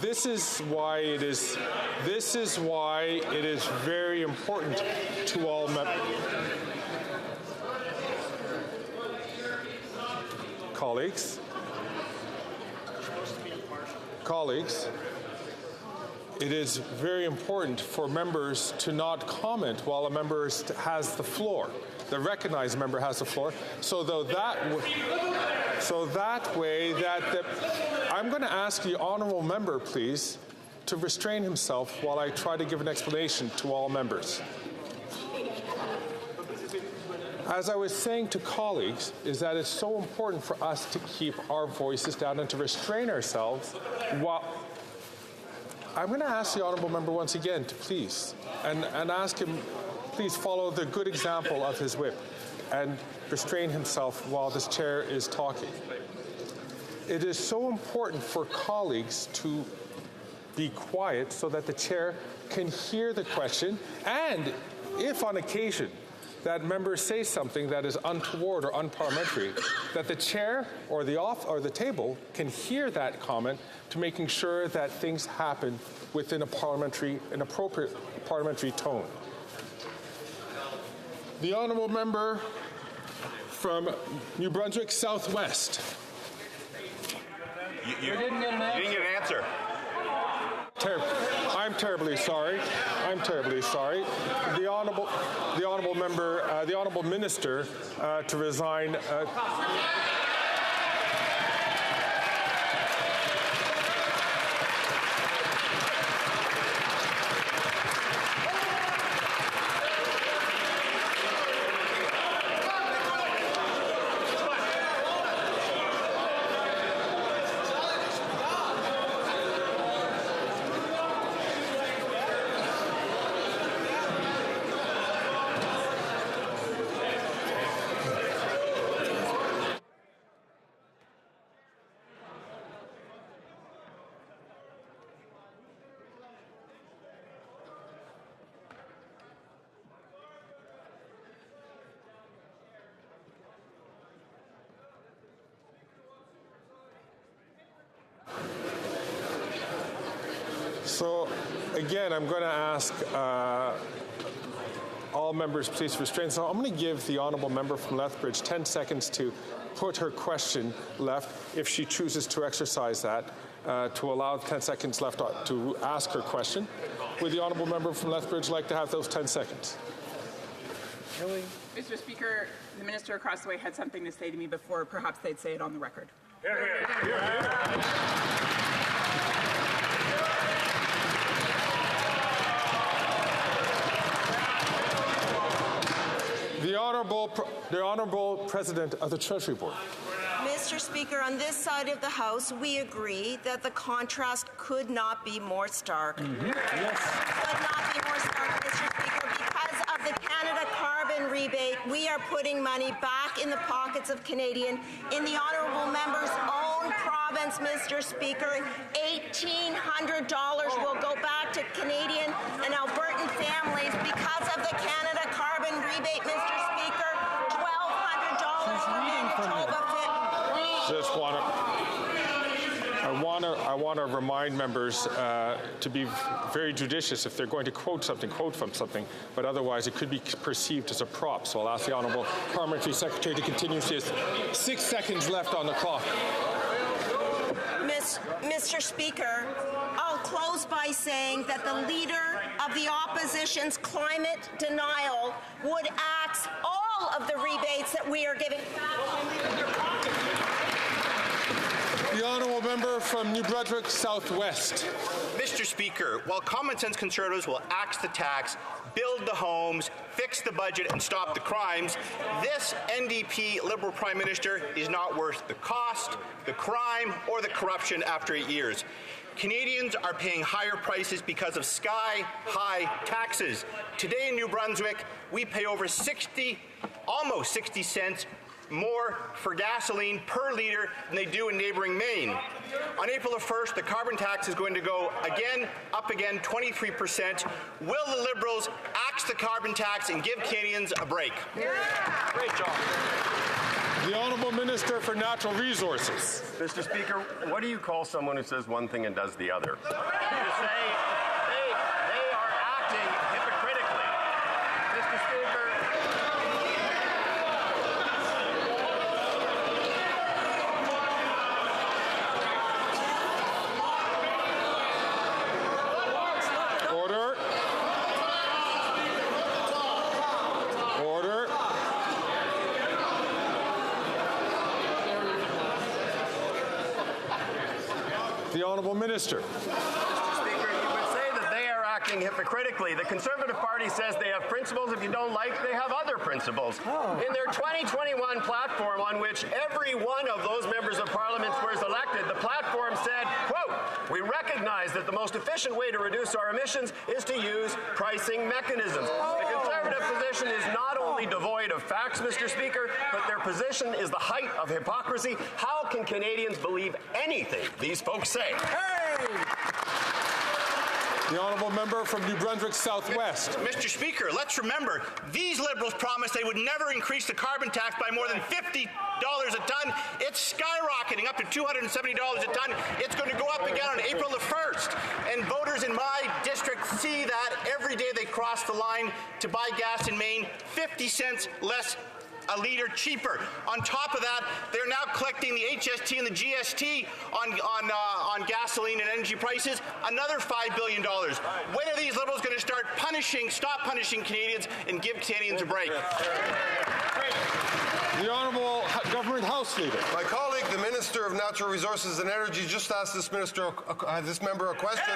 this is why it is very important to all members. Colleagues, it is very important for members to not comment while a member has the floor. The recognized member has the floor. I'm going to ask the honourable member, please, to restrain himself while I try to give an explanation to all members. As I was saying to colleagues, is that it's so important for us to keep our voices down and to restrain ourselves while... I'm going to ask the honourable member once again to please, and ask him, please follow the good example of his whip and restrain himself while this chair is talking. It is so important for colleagues to be quiet so that the chair can hear the question, and if on occasion that members say something that is untoward or unparliamentary, that the chair or the table can hear that comment to making sure that things happen within an appropriate parliamentary tone. The honourable member from New Brunswick Southwest. You didn't get an answer. I'm terribly sorry. The honourable minister to resign. So, again, I'm going to ask all members please restrain. So I'm going to give the honourable member from Lethbridge 10 seconds to put her question left, if she chooses to exercise that, to allow 10 seconds left to ask her question. Would the honourable member from Lethbridge like to have those 10 seconds? Really? Mr. Speaker, the minister across the way had something to say to me before. Perhaps they'd say it on the record. The Honourable President of the Treasury Board. Mr. Speaker, on this side of the House, we agree that the contrast could not be more stark. Yes. Could not be more stark, Mr. Speaker, because of the Canada carbon rebate. We are putting money back in the pockets of Canadian in the honourable member's own province, Mr. Speaker. $1,800 will go back to Canadian and Albertan families because of the Canada carbon rebate, Mr. Speaker. $1,200 for Manitoba. Just I want to remind members to be very judicious. If they're going to quote from something, but otherwise it could be perceived as a prop. So I'll ask the Honourable Parliamentary Secretary to continue. She has 6 seconds left on the clock. Mr. Speaker, I'll close by saying that the Leader of the Opposition's climate denial would axe all of the rebates that we are giving. The honourable member from New Brunswick Southwest. Mr. Speaker, while common sense Conservatives will axe the tax, build the homes, fix the budget, and stop the crimes, this NDP Liberal Prime Minister is not worth the cost, the crime, or the corruption after 8 years. Canadians are paying higher prices because of sky-high taxes. Today in New Brunswick, we pay over almost 60 cents more for gasoline per litre than they do in neighbouring Maine. On April the 1st, the carbon tax is going to go up again, 23%. Will the Liberals axe the carbon tax and give Canadians a break? Yeah. Great job. The Honourable Minister for Natural Resources. Mr. Speaker, what do you call someone who says one thing and does the other? You say they are acting hypocritically. Mr. Speaker. The Honourable Minister. Mr. Speaker, you would say that they are acting hypocritically. The Conservative Party says they have principles. If you don't like, they have other principles. In their 2021 platform, on which every one of those members of Parliament was elected, the platform said, quote, "We recognize that the most efficient way to reduce our emissions is to use pricing mechanisms." The Conservative position is not only devoid of facts, Mr. Speaker, but their position is the height of hypocrisy. How can Canadians believe anything these folks say? The The honourable member from New Brunswick Southwest. Mr. Speaker, let's remember, these Liberals promised they would never increase the carbon tax by more than $50 a ton. It's skyrocketing up to $270 a ton. It's going to go up again on April the 1st. And voters in my district see that every day they cross the line to buy gas in Maine, 50 cents less a litre cheaper. On top of that, they're now collecting the HST and the GST on gasoline and energy prices, another $5 billion. When are these Liberals going to stop punishing Canadians and give Canadians a break? The Honourable Government House Leader. My colleague, the Minister of Natural Resources and Energy, just asked this member a question.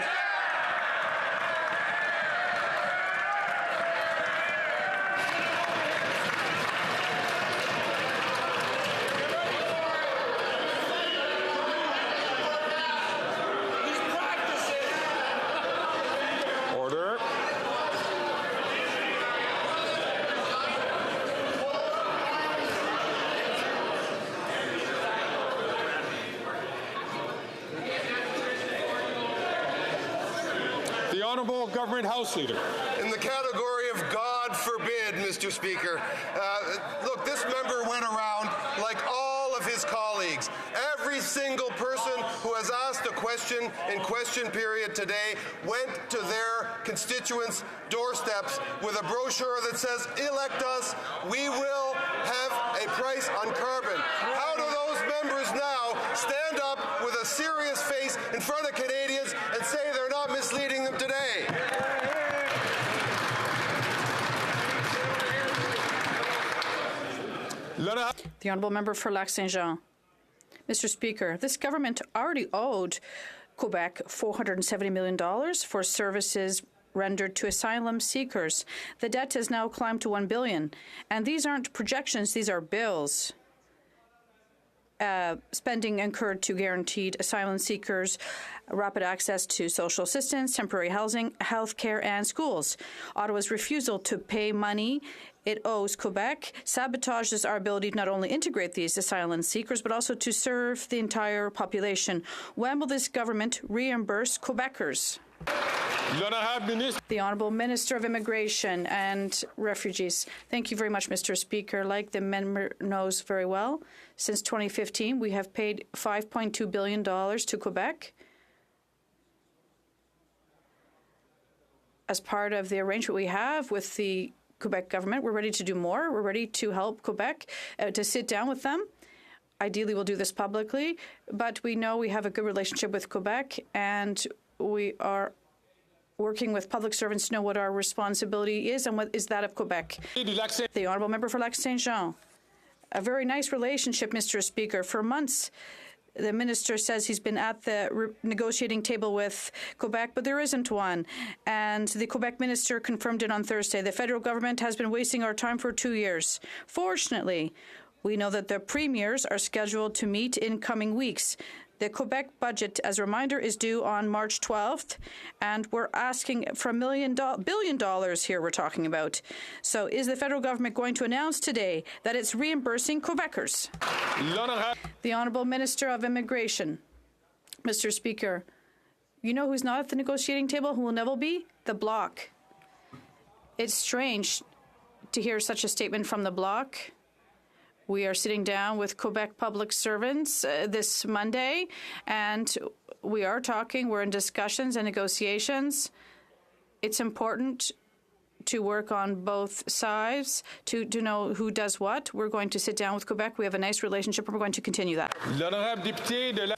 The Honourable Government House Leader. In the category of God forbid, Mr. Speaker, look, this member went around like all of his colleagues. Every single person who has asked a question in question period today went to their constituents' doorsteps with a brochure that says, elect us, we will have a price on carbon. How do those members now stand up with a serious face in front of Canadians and say they're not misleading them today? The Honourable Member for Lac-Saint-Jean. Mr. Speaker, this government already owed Quebec $470 million for services rendered to asylum seekers. The debt has now climbed to $1 billion. And these aren't projections, these are bills. Spending incurred to guaranteed asylum seekers rapid access to social assistance, temporary housing, health care, and schools. Ottawa's refusal to pay money it owes Quebec sabotages our ability to not only integrate these asylum seekers, but also to serve the entire population. When will this government reimburse Quebecers? The Honourable Minister of Immigration and Refugees. Thank you very much, Mr. Speaker. Like the member knows very well, since 2015, we have paid $5.2 billion to Quebec as part of the arrangement we have with the Quebec government. We're ready to do more. We're ready to help Quebec, to sit down with them. Ideally, we'll do this publicly, but we know we have a good relationship with Quebec, and we are working with public servants to know what our responsibility is and what is that of Quebec. The Honourable Member for Lac-Saint-Jean. A very nice relationship, Mr. Speaker. For months, the minister says he's been at the negotiating table with Quebec, but there isn't one. And the Quebec minister confirmed it on Thursday. The federal government has been wasting our time for 2 years. Fortunately, we know that the premiers are scheduled to meet in coming weeks. The Quebec budget, as a reminder, is due on March 12th, and we're asking for $1 billion here we're talking about. So is the federal government going to announce today that it's reimbursing Quebecers? The Honourable Minister of Immigration. Mr. Speaker, you know who's not at the negotiating table, who will never be? The Bloc. It's strange to hear such a statement from the Bloc. We are sitting down with Quebec public servants this Monday, and we are talking. We're in discussions and negotiations. It's important to work on both sides, to know who does what. We're going to sit down with Quebec. We have a nice relationship, and we're going to continue that.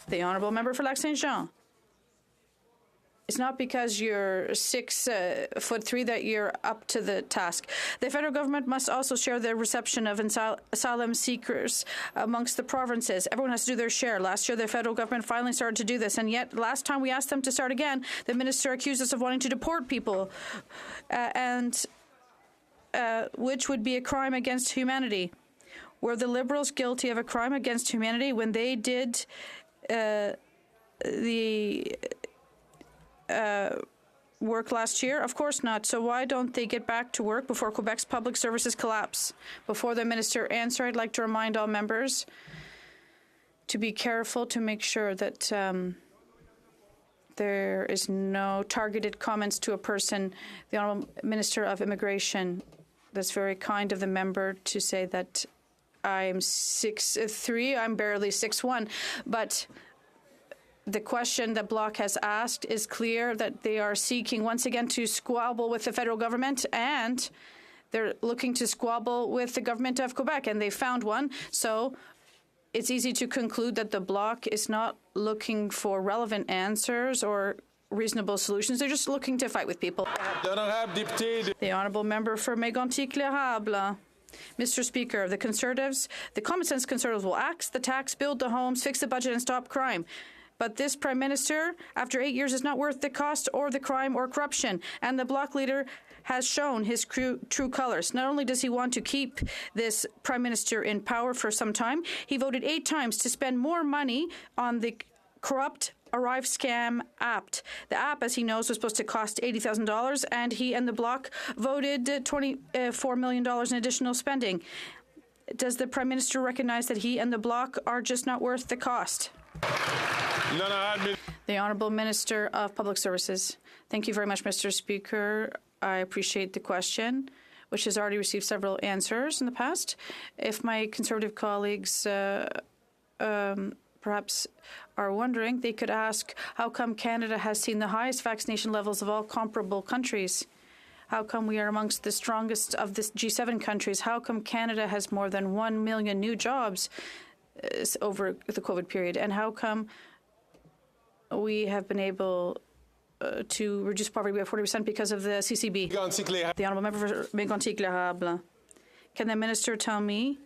The Honourable Member for Lac-Saint-Jean. It's not because you're 6'3" that you're up to the task. The federal government must also share the reception of asylum seekers amongst the provinces. Everyone has to do their share. Last year, the federal government finally started to do this, and yet last time we asked them to start again, the minister accused us of wanting to deport people, which would be a crime against humanity. Were the Liberals guilty of a crime against humanity when they did work last year? Of course not. So why don't they get back to work before Quebec's public services collapse? Before the minister answers, I'd like to remind all members to be careful to make sure that There is no targeted comments to a person. The Honourable Minister of Immigration, that's very kind of the member to say that I'm 6'3", I'm barely 6'1", but the question that Bloc has asked is clear, that they are seeking once again to squabble with the federal government, and they're looking to squabble with the government of Quebec, and they found one. So it's easy to conclude that the Bloc is not looking for relevant answers or reasonable solutions. They're just looking to fight with people. The Honourable Member for Mégantic-L'Érable. Mr. Speaker, the Conservatives, the common sense Conservatives will axe the tax, build the homes, fix the budget, and stop crime. But this Prime Minister, after 8 years, is not worth the cost or the crime or corruption. And the Bloc leader has shown his true colors. Not only does he want to keep this Prime Minister in power for some time, he voted 8 times to spend more money on the corrupt Arrive Scam app. The app, as he knows, was supposed to cost $80,000, and he and the Bloc voted $24 million in additional spending. Does the Prime Minister recognize that he and the Bloc are just not worth the cost? The Honourable Minister of Public Services. Thank you very much, Mr. Speaker. I appreciate the question, which has already received several answers in the past. If my Conservative colleagues perhaps are wondering, they could ask, how come Canada has seen the highest vaccination levels of all comparable countries? How come we are amongst the strongest of the G7 countries? How come Canada has more than 1 million new jobs over the COVID period? And how come we have been able to reduce poverty by 40% because of the CCB? The Honourable Member for Mégantic-L'Érable. Can the Minister tell me,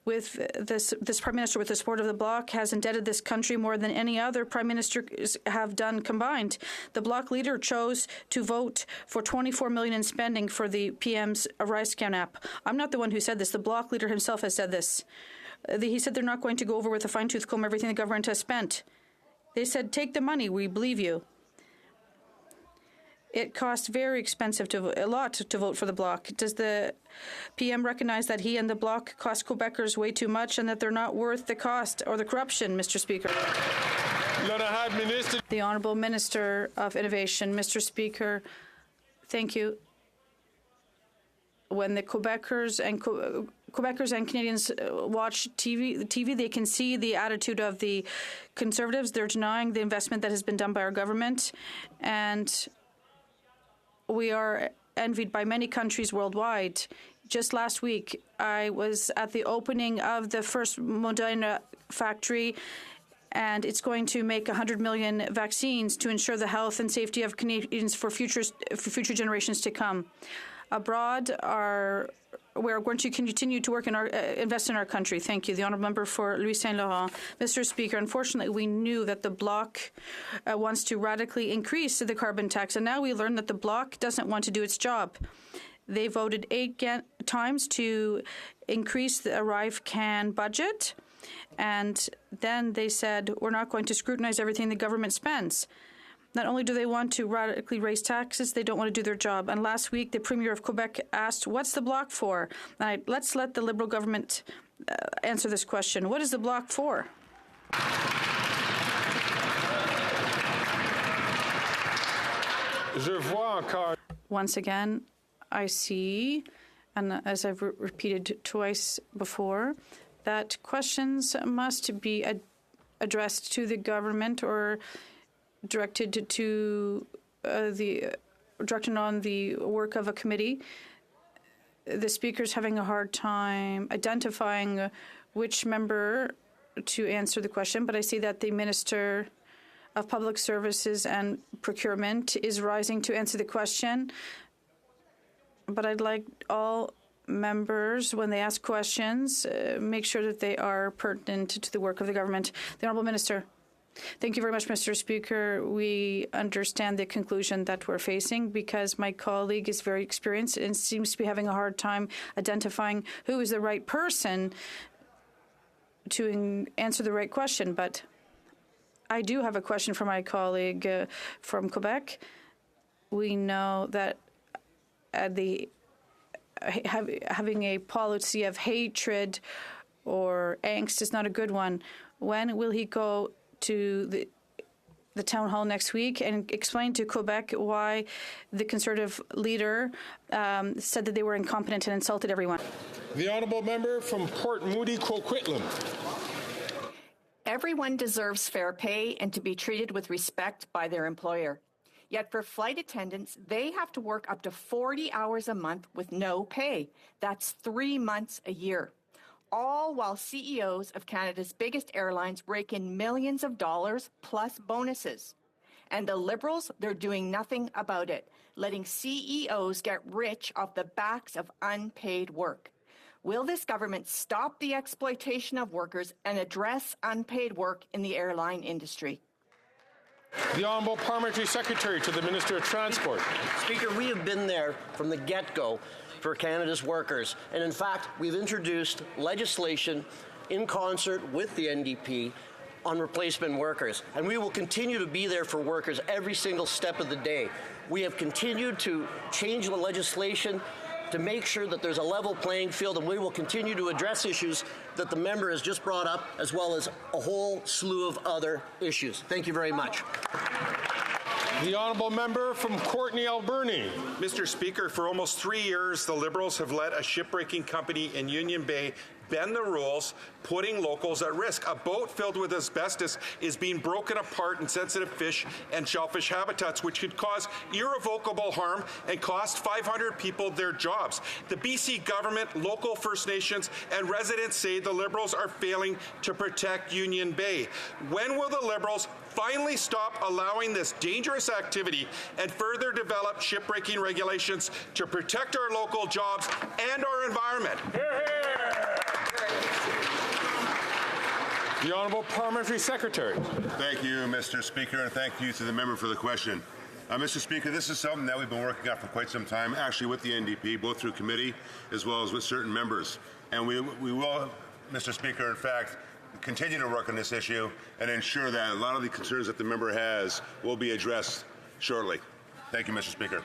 with this Prime Minister, with the support of the Bloc, has indebted this country more than any other Prime Minister have done combined? The Bloc leader chose to vote for $24 million in spending for the PM's Arrive Scam app. I'm not the one who said this. The Bloc leader himself has said this. He said they're not going to go over with a fine-tooth comb everything the government has spent. They said, take the money, we believe you. It costs very expensive, a lot to vote for the Bloc. Does the PM recognize that he and the Bloc cost Quebecers way too much and that they're not worth the cost or the corruption, Mr. Speaker? The Honourable Minister of Innovation. Mr. Speaker, thank you. When the Quebecers and Canadians watch TV, they can see the attitude of the Conservatives. They're denying the investment that has been done by our government, and we are envied by many countries worldwide. Just last week, I was at the opening of the first Moderna factory, and it's going to make 100 million vaccines to ensure the health and safety of Canadians for future generations to come. Abroad, we're going to continue to work in invest in our country. Thank you. The Honourable Member for Louis Saint Laurent. Mr. Speaker, unfortunately, we knew that the Bloc wants to radically increase the carbon tax, and now we learn that the Bloc doesn't want to do its job. They voted 8 times to increase the Arrive Can budget, and then they said, we're not going to scrutinize everything the government spends. Not only do they want to radically raise taxes, they don't want to do their job. And last week, the Premier of Quebec asked, what's the Bloc for? Let's let the Liberal government answer this question. What is the Bloc for? Once again, I see, and as I've repeated twice before, that questions must be addressed to the government or directed on the work of a committee. The Speaker's having a hard time identifying which member to answer the question, but I see that the Minister of Public Services and Procurement is rising to answer the question. But I'd like all members, when they ask questions, make sure that they are pertinent to the work of the government. The Honourable Minister. Thank you very much, Mr. Speaker. We understand the conclusion that we're facing because my colleague is very experienced and seems to be having a hard time identifying who is the right person to answer the right question. But I do have a question for my colleague from Quebec. We know that having a policy of hatred or angst is not a good one. When will he go to the town hall next week and explain to Quebec why the Conservative leader said that they were incompetent and insulted everyone. The honourable member from Port Moody, Coquitlam. Everyone deserves fair pay and to be treated with respect by their employer. Yet for flight attendants, they have to work up to 40 hours a month with no pay. That's 3 months a year. All while CEOs of Canada's biggest airlines rake in millions of dollars plus bonuses. And the Liberals, they're doing nothing about it, letting CEOs get rich off the backs of unpaid work. Will this government stop the exploitation of workers and address unpaid work in the airline industry? The Honourable Parliamentary Secretary to the Minister of Transport. Speaker, we have been there from the get-go for Canada's workers. And in fact, we've introduced legislation in concert with the NDP on replacement workers. And we will continue to be there for workers every single step of the day. We have continued to change the legislation to make sure that there's a level playing field, and we will continue to address issues that the member has just brought up, as well as a whole slew of other issues. Thank you very much. The honourable member from Courtenay, Alberni. Mr. Speaker, for almost 3 years, the Liberals have let a shipbreaking company in Union Bay bend the rules, putting locals at risk. A boat filled with asbestos is being broken apart in sensitive fish and shellfish habitats, which could cause irrevocable harm and cost 500 people their jobs. The BC government, local First Nations, and residents say the Liberals are failing to protect Union Bay. When will the Liberals finally stop allowing this dangerous activity and further develop shipbreaking regulations to protect our local jobs and our environment? The Honourable Parliamentary Secretary. Thank you, Mr. Speaker, and thank you to the member for the question. Mr. Speaker, this is something that we've been working on for quite some time, actually with the NDP, both through committee as well as with certain members. And we will, Mr. Speaker, in fact, continue to work on this issue and ensure that a lot of the concerns that the member has will be addressed shortly. Thank you, Mr. Speaker.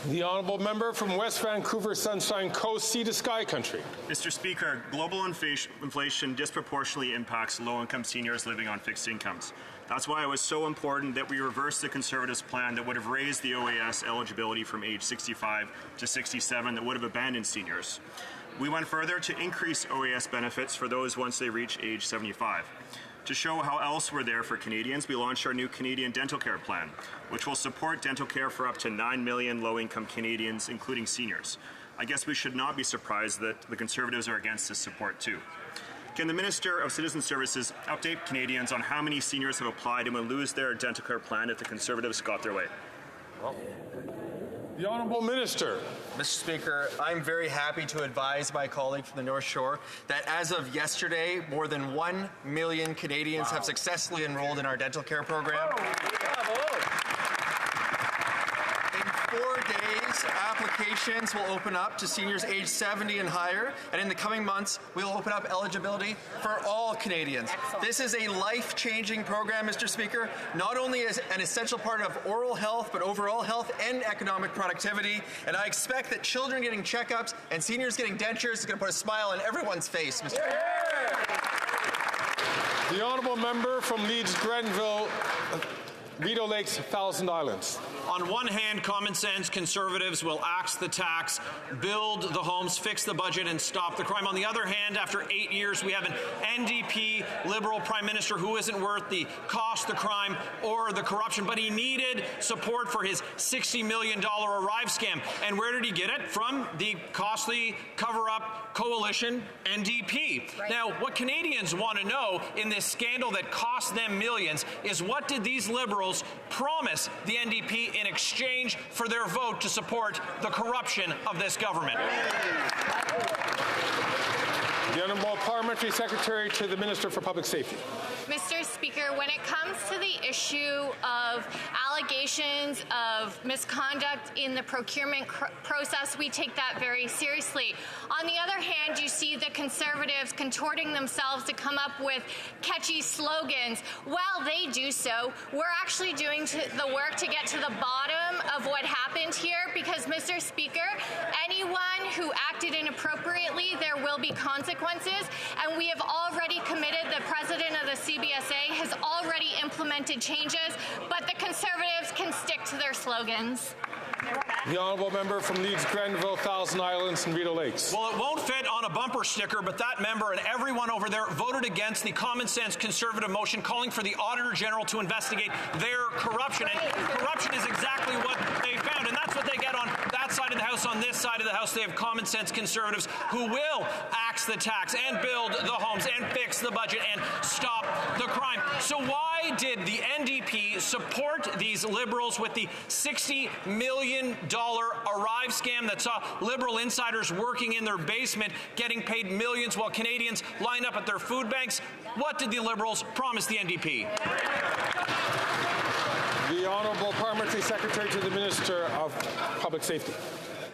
The honourable member from West Vancouver, Sunshine Coast, Sea to Sky Country. Mr. Speaker, global inflation disproportionately impacts low-income seniors living on fixed incomes. That's why it was so important that we reversed the Conservatives' plan that would have raised the OAS eligibility from age 65 to 67 that would have abandoned seniors. We went further to increase OAS benefits for those once they reach age 75. To show how else we're there for Canadians, we launched our new Canadian Dental Care Plan, which will support dental care for up to 9 million low-income Canadians, including seniors. I guess we should not be surprised that the Conservatives are against this support too. Can the Minister of Citizen Services update Canadians on how many seniors have applied and will lose their dental care plan if the Conservatives got their way? The Honourable Minister. Mr. Speaker, I'm very happy to advise my colleague from the North Shore that as of yesterday, more than 1 million Canadians have successfully enrolled in our dental care program. In 4 days, applications will open up to seniors aged 70 and higher, and in the coming months, we'll open up eligibility for all Canadians. Excellent. This is a life-changing program, Mr. Speaker, not only as an essential part of oral health, but overall health and economic productivity, and I expect that children getting checkups and seniors getting dentures is going to put a smile on everyone's face, Mr. Speaker. The honourable member from Leeds, Grenville, Rideau Lakes, Thousand Islands. On one hand, common sense Conservatives will axe the tax, build the homes, fix the budget, and stop the crime. On the other hand, after 8 years, we have an NDP Liberal Prime Minister who isn't worth the cost, the crime, or the corruption, but he needed support for his $60 million Arrive scam. And where did he get it? From the costly cover-up coalition NDP. Right. Now, what Canadians want to know in this scandal that cost them millions is what did these Liberals promise the NDP in exchange for their vote to support the corruption of this government? The Honourable Parliamentary Secretary to the Minister for Public Safety. Mr. Speaker, when it comes to the issue of allegations of misconduct in the procurement process, we take that very seriously. On the other hand, you see the Conservatives contorting themselves to come up with catchy slogans. While they do so, we're actually doing the work to get to the bottom of what happened here because, Mr. Speaker, anyone who acted inappropriately, there will be consequences, and we have already committed the President of the CBSA has already implemented changes, but the Conservatives can stick to their slogans. The honourable member from Leeds, Grenville, Thousand Islands and Rideau Lakes. Well, it won't fit on a bumper sticker, but that member and everyone over there voted against the common sense Conservative motion calling for the Auditor General to investigate their corruption. And corruption is exactly what they found, and that's what they get on that side of the House. On this side of the House, they have common sense Conservatives who will axe the tax and build the homes and fix the budget and stop the crime. So why did the NDP support these Liberals with the $60 million Arrive scam that saw Liberal insiders working in their basement getting paid millions while Canadians line up at their food banks? What did the Liberals promise the NDP? The Honourable Parliamentary Secretary to the Minister of Public Safety.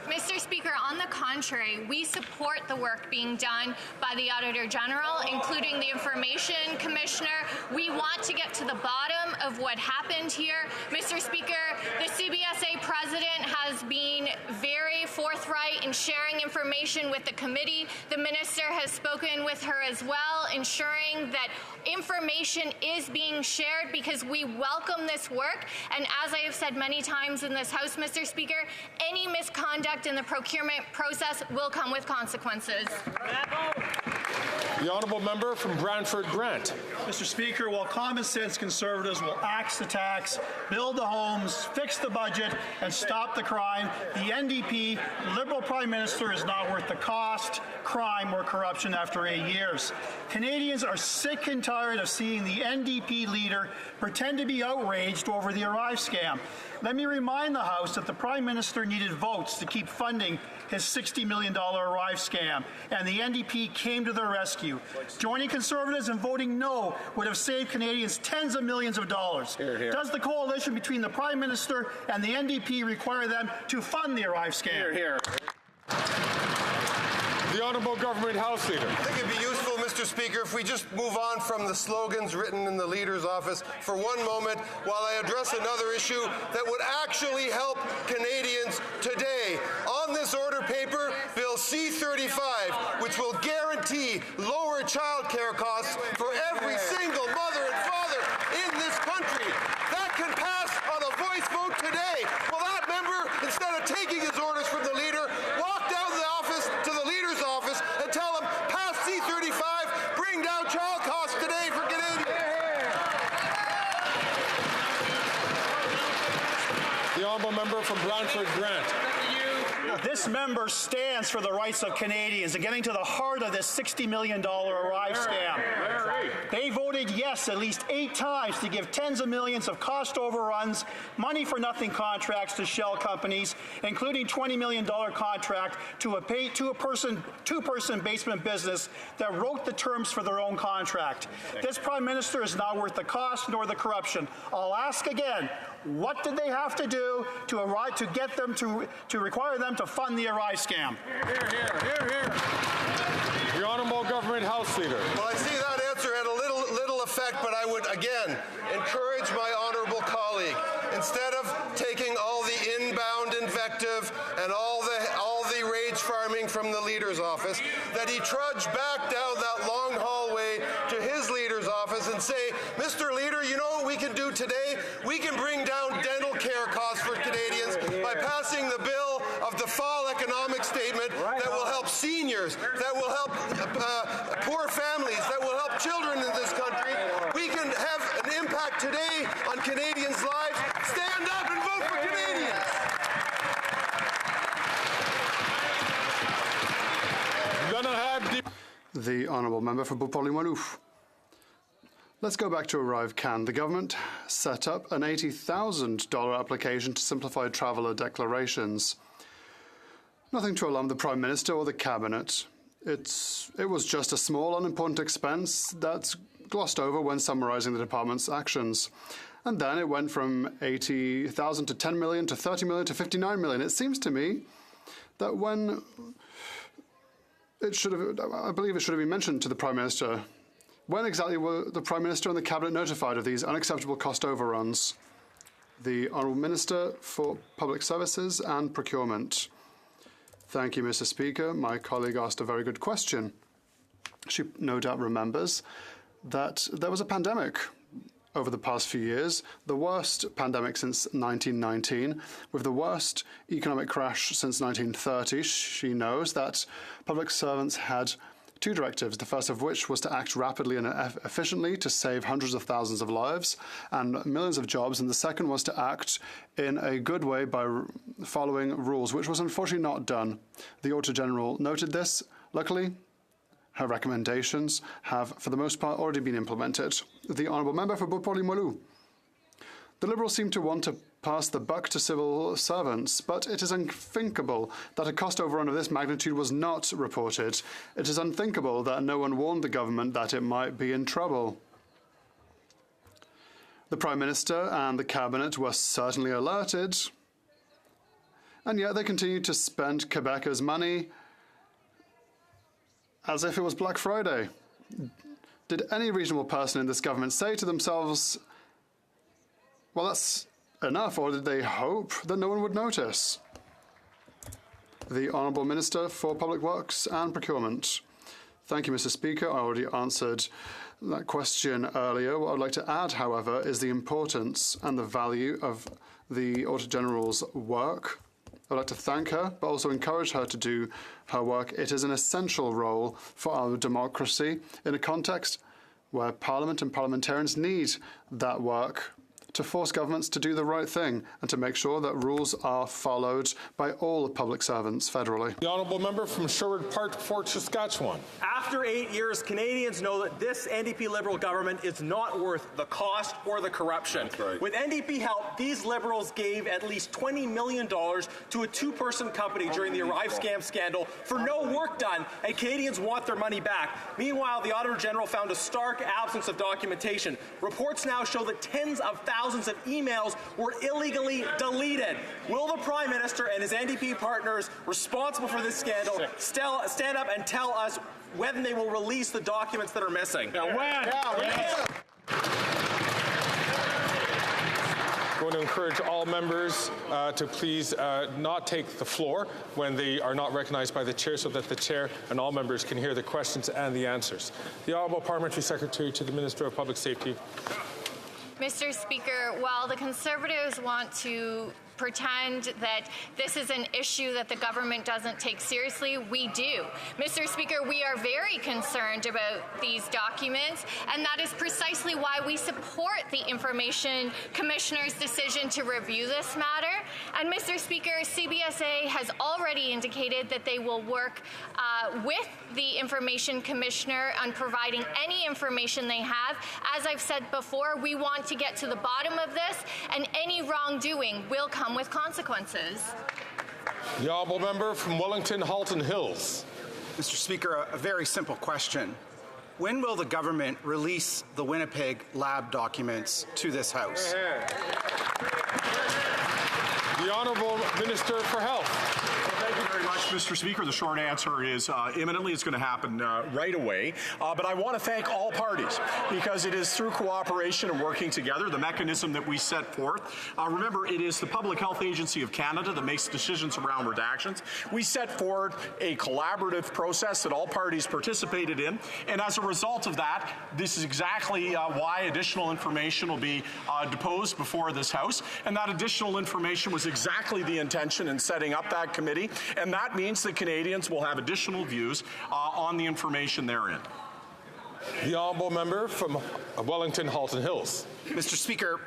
Mr. Speaker, on the contrary, we support the work being done by the Auditor General, including the Information Commissioner. We want to get to the bottom of what happened here. Mr. Speaker, the CBSA president has been very forthright in sharing information with the committee. The minister has spoken with her as well, ensuring that information is being shared because we welcome this work. And as I have said many times in this House, Mr. Speaker, any misconduct in the procurement process will come with consequences. The honourable member from Brantford Grant. Mr. Speaker, while common sense Conservatives will axe the tax, build the homes, fix the budget, and stop the crime, the NDP Liberal Prime Minister is not worth the cost, crime, or corruption after 8 years. Canadians are sick and tired of seeing the NDP leader pretend to be outraged over the Arrive scam. Let me remind the House that the Prime Minister needed votes to keep funding his $60 million Arrive scam, and the NDP came to their rescue. Joining Conservatives and voting no would have saved Canadians tens of millions of dollars. Hear, hear. Does the coalition between the Prime Minister and the NDP require them to fund the Arrive scam? Hear, hear. The Honourable Government House Leader. I think it'd be useful, Mr. Speaker, if we just move on from the slogans written in the Leader's office for one moment while I address another issue that would actually help Canadians today. On this order paper, Bill C-35, which will guarantee lower child care costs for every single mother and father in this country. That can pass on a voice vote today. Well, that member, instead of taking his orders from the Leader, walked down the office to the Leader's office and tell him, pass C-35, bring down child costs today for Canadians. The honourable member from Brantford Grant. This member stands for the rights of Canadians and getting to the heart of this $60 million Arrive scam. They voted yes at least 8 times to give tens of millions of cost overruns, money for nothing contracts to shell companies, including $20 million contract to a two-person basement business that wrote the terms for their own contract. This Prime Minister is not worth the cost nor the corruption. I'll ask again, what did they have to do to get them to require them to fund the Arrive scam? Hear, hear, hear, hear. The Honourable Government House Leader. Well, I see that answer had a little effect, but I would again encourage my honourable colleague, instead of taking all the inbound invective and all the rage farming from the Leader's office, that he trudge back down that long hallway to his Leader's office and say, Mr. Leader, you know what we can do today? We can bring down dental care costs for Canadians by passing the bill of the fall economic statement that will help seniors, that will help poor families, that will help children in this country. We can have an impact today on Canadians' lives. Stand up and vote for Canadians. The Honourable Member for Beauport-Limoilou. Let's go back to Arrive Can. The government set up an $80,000 application to simplify traveller declarations. Nothing to alarm the Prime Minister or the Cabinet. It was just a small, unimportant expense that's glossed over when summarising the department's actions. And then it went from 80,000 to 10 million to 30 million to 59 million. It seems to me that when I believe it should have been mentioned to the Prime Minister. When exactly were the Prime Minister and the Cabinet notified of these unacceptable cost overruns? The Honourable Minister for Public Services and Procurement. Thank you, Mr. Speaker. My colleague asked a very good question. She no doubt remembers that there was a pandemic over the past few years, the worst pandemic since 1919, with the worst economic crash since 1930. She knows that public servants had two directives, the first of which was to act rapidly and efficiently to save hundreds of thousands of lives and millions of jobs, and the second was to act in a good way by following rules, which was unfortunately not done. The Auditor General noted this. Luckily, her recommendations have, for the most part, already been implemented. The Honourable Member for Beauport-Limoilou. The Liberals seem to want to pass the buck to civil servants, but it is unthinkable that a cost overrun of this magnitude was not reported. It is unthinkable that no one warned the government that it might be in trouble. The Prime Minister and the Cabinet were certainly alerted, and yet they continued to spend Quebecers' money as if it was Black Friday. Did any reasonable person in this government say to themselves, well, that's enough, or did they hope that no one would notice? The Honourable Minister for Public Works and Procurement. Thank you, Mr. Speaker. I already answered that question earlier. What I'd like to add, however, is the importance and the value of the Auditor General's work. I'd like to thank her, but also encourage her to do her work. It is an essential role for our democracy in a context where Parliament and parliamentarians need that work to force governments to do the right thing and to make sure that rules are followed by all public servants federally. The Honourable Member from Sherwood Park, Fort Saskatchewan. After 8 years, Canadians know that this NDP Liberal government is not worth the cost or the corruption. Right. With NDP help, these Liberals gave at least $20 million to a two-person company during the Arrive scam scandal for no work done, and Canadians want their money back. Meanwhile, the Auditor General found a stark absence of documentation. Reports now show that tens of thousands of emails were illegally deleted. Will the Prime Minister and his NDP partners responsible for this scandal stand up and tell us when they will release the documents that are missing? I'm going to encourage all members to please not take the floor when they are not recognized by the chair, so that the chair and all members can hear the questions and the answers. The Honourable Parliamentary Secretary to the Minister of Public Safety. Mr. Speaker, while the Conservatives want to pretend that this is an issue that the government doesn't take seriously, we do. Mr. Speaker, we are very concerned about these documents, and that is precisely why we support the Information Commissioner's decision to review this matter. And Mr. Speaker, CBSA has already indicated that they will work with the Information Commissioner on providing any information they have. As I've said before, we want to get to the bottom of this, and any wrongdoing will come with consequences. The Honourable Member from Wellington, Halton Hills. Mr. Speaker, a very simple question. When will the government release the Winnipeg lab documents to this House? The Honourable Minister for Health. Thank you very much, Mr. Speaker. The short answer is imminently. It's going to happen right away. But I want to thank all parties, because it is through cooperation and working together, the mechanism that we set forth. Remember, it is the Public Health Agency of Canada that makes decisions around redactions. We set forward a collaborative process that all parties participated in. And as a result of that, this is exactly why additional information will be deposed before this House. And that additional information was exactly the intention in setting up that committee. And that means that Canadians will have additional views on the information therein. The Honourable Member from Wellington, Halton Hills. Mr. Speaker,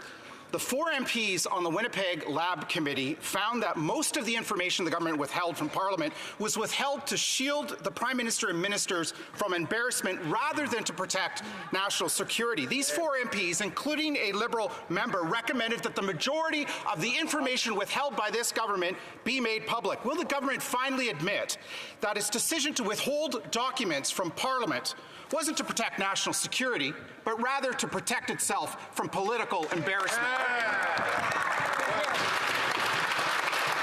the 4 MPs on the Winnipeg Lab Committee found that most of the information the government withheld from Parliament was withheld to shield the Prime Minister and ministers from embarrassment rather than to protect national security. These 4 MPs, including a Liberal member, recommended that the majority of the information withheld by this government be made public. Will the government finally admit that its decision to withhold documents from Parliament wasn't to protect national security, but rather to protect itself from political embarrassment?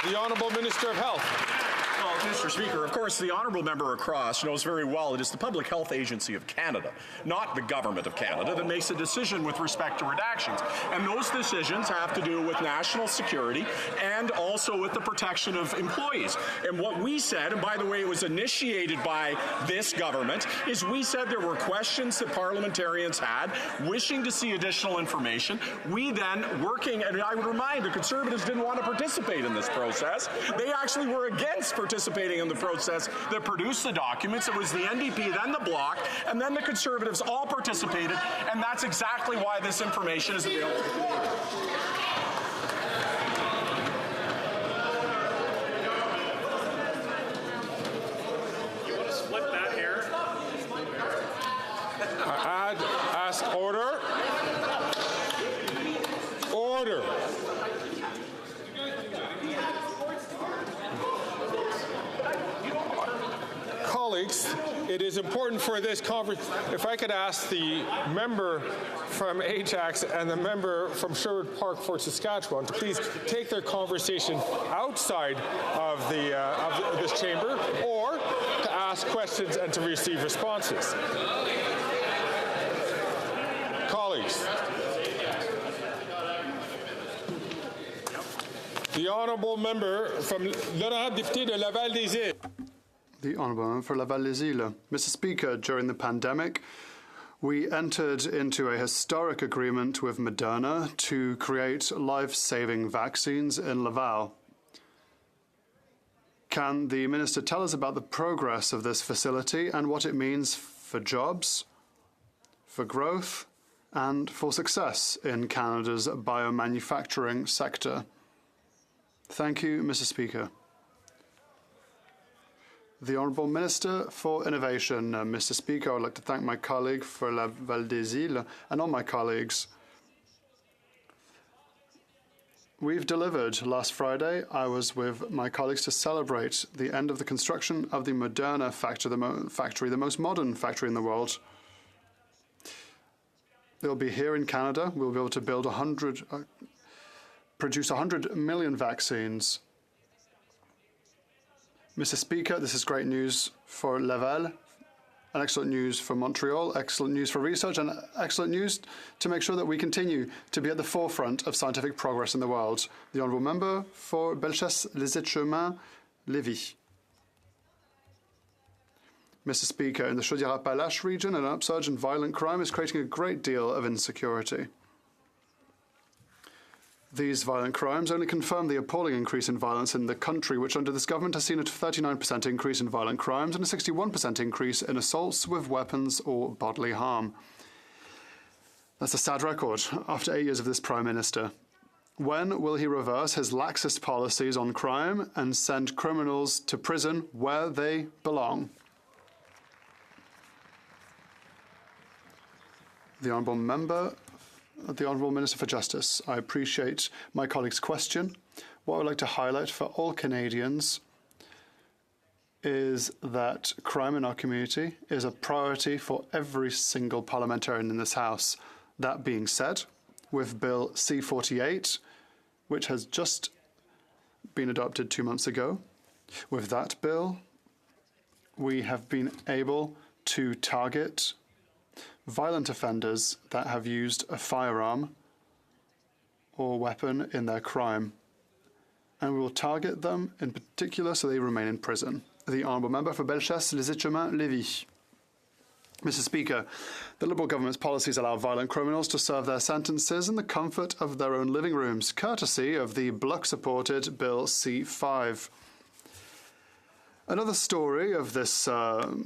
The Honourable Minister of Health. Well, Mr. Speaker, of course, the honourable member across knows very well it is the Public Health Agency of Canada, not the Government of Canada, that makes a decision with respect to redactions. And those decisions have to do with national security and also with the protection of employees. And what we said, and by the way, it was initiated by this government, is we said there were questions that parliamentarians had, wishing to see additional information. We then, working, and I would remind the Conservatives didn't want to participate in this process. They actually were against participating in the process that produced the documents. It was the NDP, then the Bloc, and then the Conservatives all participated, and that's exactly why this information is available. You want to split that hair? Ask order. Order. Colleagues, it is important for this conference. If I could ask the member from Ajax and the member from Sherwood Park, Fort Saskatchewan, to please take their conversation outside of this chamber, or to ask questions and to receive responses. Colleagues, the honourable member from l'honorable député de Laval-des-Îles. The Honourable Member for Laval-les-Îles. Mr. Speaker, during the pandemic, we entered into a historic agreement with Moderna to create life-saving vaccines in Laval. Can the Minister tell us about the progress of this facility and what it means for jobs, for growth, and for success in Canada's biomanufacturing sector? Thank you, Mr. Speaker. The Honourable Minister for Innovation. Mr. Speaker, I would like to thank my colleague for Laval-des-Îles and all my colleagues. We've delivered. Last Friday, I was with my colleagues to celebrate the end of the construction of the Moderna factory, the most modern factory in the world. It'll be here in Canada. We'll be able to produce 100 million vaccines. Mr. Speaker, this is great news for Laval, and excellent news for Montreal, excellent news for research, and excellent news to make sure that we continue to be at the forefront of scientific progress in the world. The Honourable Member for Bellechasse-les-Etchemins, Lévis. Mr. Speaker, in the Chaudière-Appalaches region, an upsurge in violent crime is creating a great deal of insecurity. These violent crimes only confirm the appalling increase in violence in the country, which under this government has seen a 39% increase in violent crimes and a 61% increase in assaults with weapons or bodily harm. That's a sad record after 8 years of this Prime Minister. When will he reverse his laxist policies on crime and send criminals to prison where they belong? The Honourable Member. The Honourable Minister for Justice. I appreciate my colleague's question. What I would like to highlight for all Canadians is that crime in our community is a priority for every single parliamentarian in this House. That being said, with Bill C-48, which has just been adopted 2 months ago, with that bill, we have been able to target violent offenders that have used a firearm or weapon in their crime. And we will target them in particular so they remain in prison. The Honourable Member for Bellechasse-les-Etchemins, Lévis. Mr. Speaker, the Liberal government's policies allow violent criminals to serve their sentences in the comfort of their own living rooms, courtesy of the Bloc-supported Bill C-5. Another story of this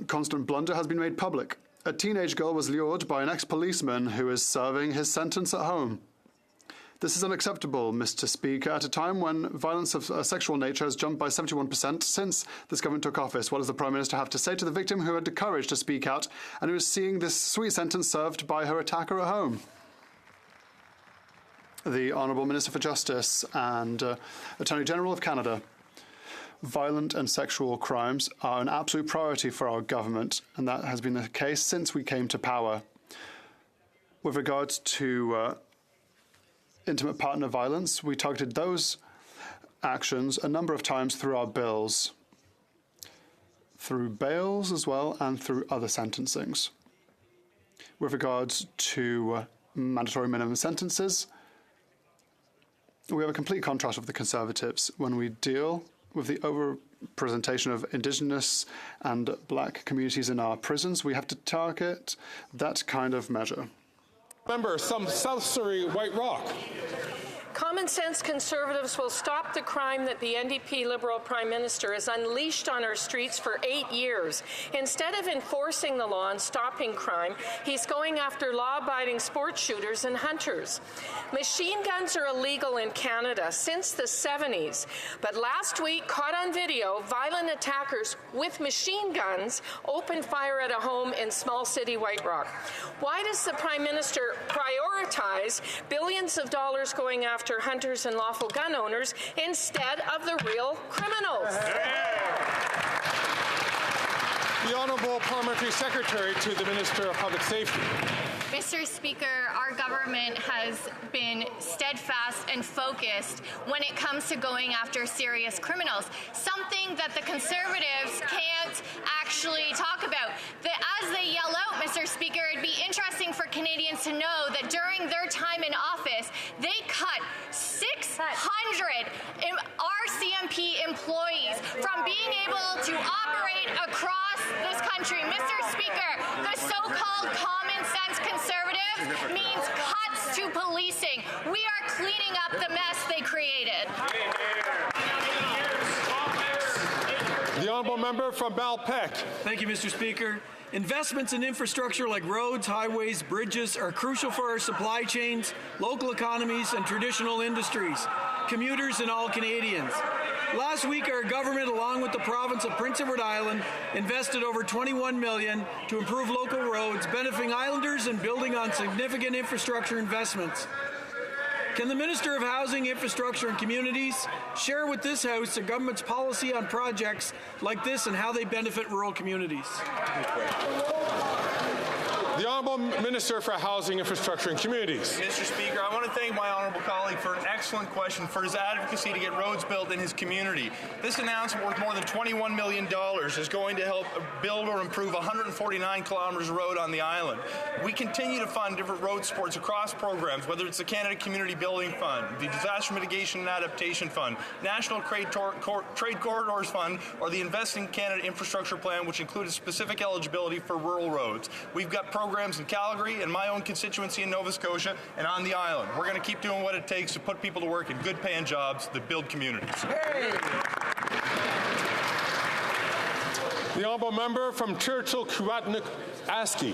constant blunder has been made public. A teenage girl was lured by an ex-policeman who is serving his sentence at home. This is unacceptable, Mr. Speaker, at a time when violence of a sexual nature has jumped by 71% since this government took office. What does the Prime Minister have to say to the victim who had the courage to speak out and who is seeing this sweet sentence served by her attacker at home? The Honourable Minister for Justice and Attorney General of Canada. Violent and sexual crimes are an absolute priority for our government, and that has been the case since we came to power. With regards to intimate partner violence, we targeted those actions a number of times through our bills. through bails as well and through other sentencings. With regards to mandatory minimum sentences, we have a complete contrast with the Conservatives when we deal with the overrepresentation of Indigenous and Black communities in our prisons. We have to target that kind of measure. Member, some South Surrey, White Rock. Common sense Conservatives will stop the crime that the NDP Liberal Prime Minister has unleashed on our streets for 8 years. Instead of enforcing the law and stopping crime, he's going after law-abiding sports shooters and hunters. Machine guns are illegal in Canada since the 70s, but last week, caught on video, violent attackers with machine guns opened fire at a home in small city White Rock. Why does the Prime Minister prioritize billions of dollars going after hunters and lawful gun owners instead of the real criminals? The Honourable Parliamentary Secretary to the Minister of Public Safety. Mr. Speaker, our government has been steadfast and focused when it comes to going after serious criminals, something that the Conservatives can't actually talk about. As they yell out, Mr. Speaker, it'd be interesting for Canadians to know that during their time in office, they cut 600 RCMP employees from being able to operate across this country. Mr. Speaker, the so-called common sense Conservative means cuts to policing. We are cleaning up the mess they created. The Honourable Member from Balpec. Thank you, Mr. Speaker. Investments in infrastructure like roads, highways, bridges are crucial for our supply chains, local economies, and traditional industries, commuters, and all Canadians. Last week, our government, along with the province of Prince Edward Island, invested over $21 million to improve local roads, benefiting islanders and building on significant infrastructure investments. Can the Minister of Housing, Infrastructure and Communities share with this House the government's policy on projects like this and how they benefit rural communities? The Honourable Minister for Housing, Infrastructure and Communities. Mr. Speaker, I want to thank my honourable colleague for an excellent question, for his advocacy to get roads built in his community. This announcement worth more than $21 million is going to help build or improve 149 kilometres of road on the island. We continue to fund different road supports across programs, whether it's the Canada Community Building Fund, the Disaster Mitigation and Adaptation Fund, National Trade Corridors Fund, or the Invest in Canada Infrastructure Plan, which included specific eligibility for rural roads. We've got programs in Calgary and my own constituency in Nova Scotia and on the island. We're going to keep doing what it takes to put people to work in good paying jobs that build communities. Hey. The Honourable Member from Churchill-Kiewatnik-Askey.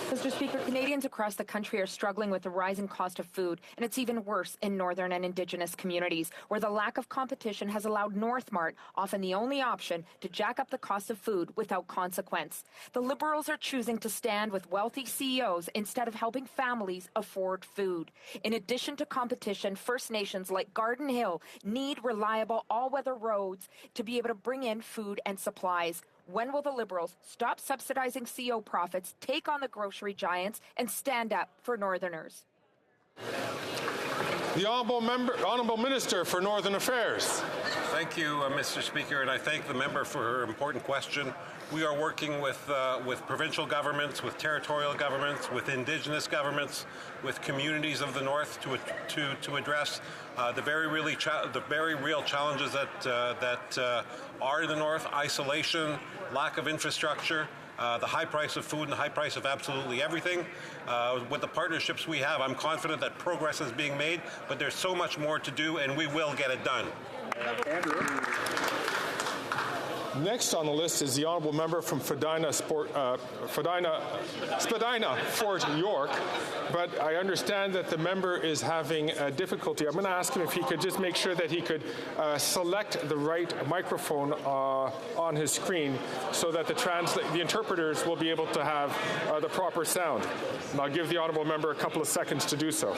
Mr. Speaker, Canadians across the country are struggling with the rising cost of food, and it's even worse in northern and Indigenous communities, where the lack of competition has allowed Northmart, often the only option, to jack up the cost of food without consequence. The Liberals are choosing to stand with wealthy CEOs instead of helping families afford food. In addition to competition, First Nations like Garden Hill need reliable all-weather roads to be able to bring in food and supplies. When will the Liberals stop subsidizing CEO profits, take on the grocery giants, and stand up for Northerners? The Honourable Minister for Northern Affairs. Thank you, Mr. Speaker, and I thank the member for her important question. We are working with provincial governments, with territorial governments, with Indigenous governments, with communities of the North to address the very real challenges that are in the North: isolation, lack of infrastructure, the high price of food and the high price of absolutely everything. With the partnerships we have, I'm confident that progress is being made, but there's so much more to do, and we will get it done. Next on the list is the Honourable Member from Spadina, Fort York, but I understand that the member is having a difficulty. I'm going to ask him if he could just make sure that he could select the right microphone on his screen so that the interpreters will be able to have the proper sound. And I'll give the Honourable Member a couple of seconds to do so.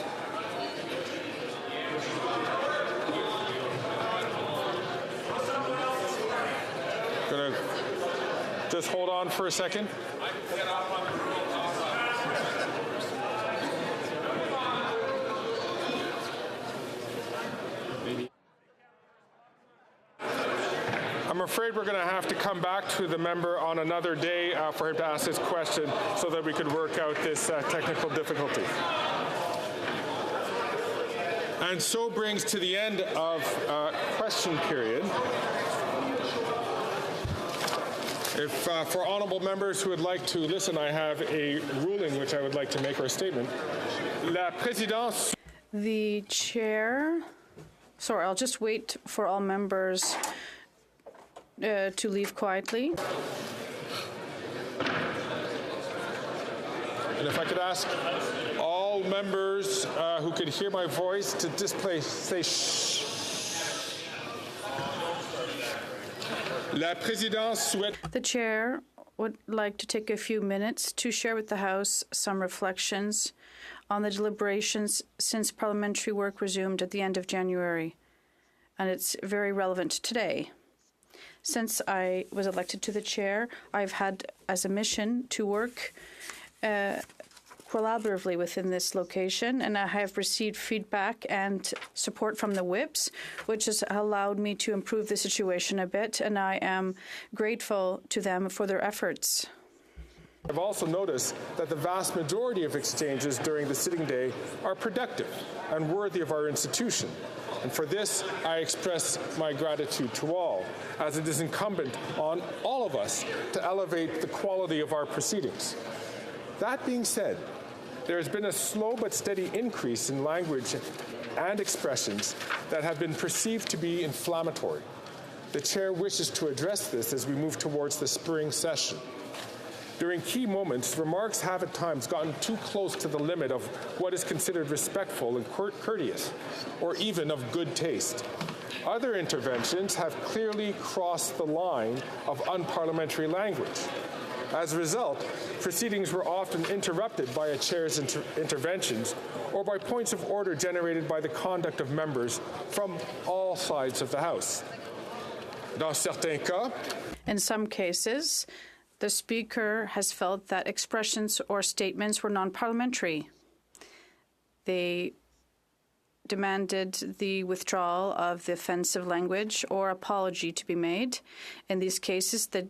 Gonna just hold on for a second. I'm I'm afraid we're going to have to come back to the member on another day for him to ask his question so that we could work out this technical difficulty. And so brings to the end of question period. If for honourable members who would like to listen, I have a ruling which I would like to make, or a statement. La présidence. The chair. Sorry, I'll just wait for all members to leave quietly. And if I could ask all members who could hear my voice to say shh. La présidence souhaite. The chair would like to take a few minutes to share with the House some reflections on the deliberations since parliamentary work resumed at the end of January, and it's very relevant today. Since I was elected to the chair, I've had as a mission to work collaboratively within this location, and I have received feedback and support from the whips, which has allowed me to improve the situation a bit, and I am grateful to them for their efforts. I've also noticed that the vast majority of exchanges during the sitting day are productive and worthy of our institution. And for this, I express my gratitude to all, as it is incumbent on all of us to elevate the quality of our proceedings. That being said, there has been a slow but steady increase in language and expressions that have been perceived to be inflammatory. The Chair wishes to address this as we move towards the spring session. During key moments, remarks have at times gotten too close to the limit of what is considered respectful and courteous, or even of good taste. Other interventions have clearly crossed the line of unparliamentary language. As a result, proceedings were often interrupted by a chair's interventions or by points of order generated by the conduct of members from all sides of the House. Dans certains cas, in some cases, the Speaker has felt that expressions or statements were non-parliamentary. They demanded the withdrawal of the offensive language or apology to be made. In these cases, the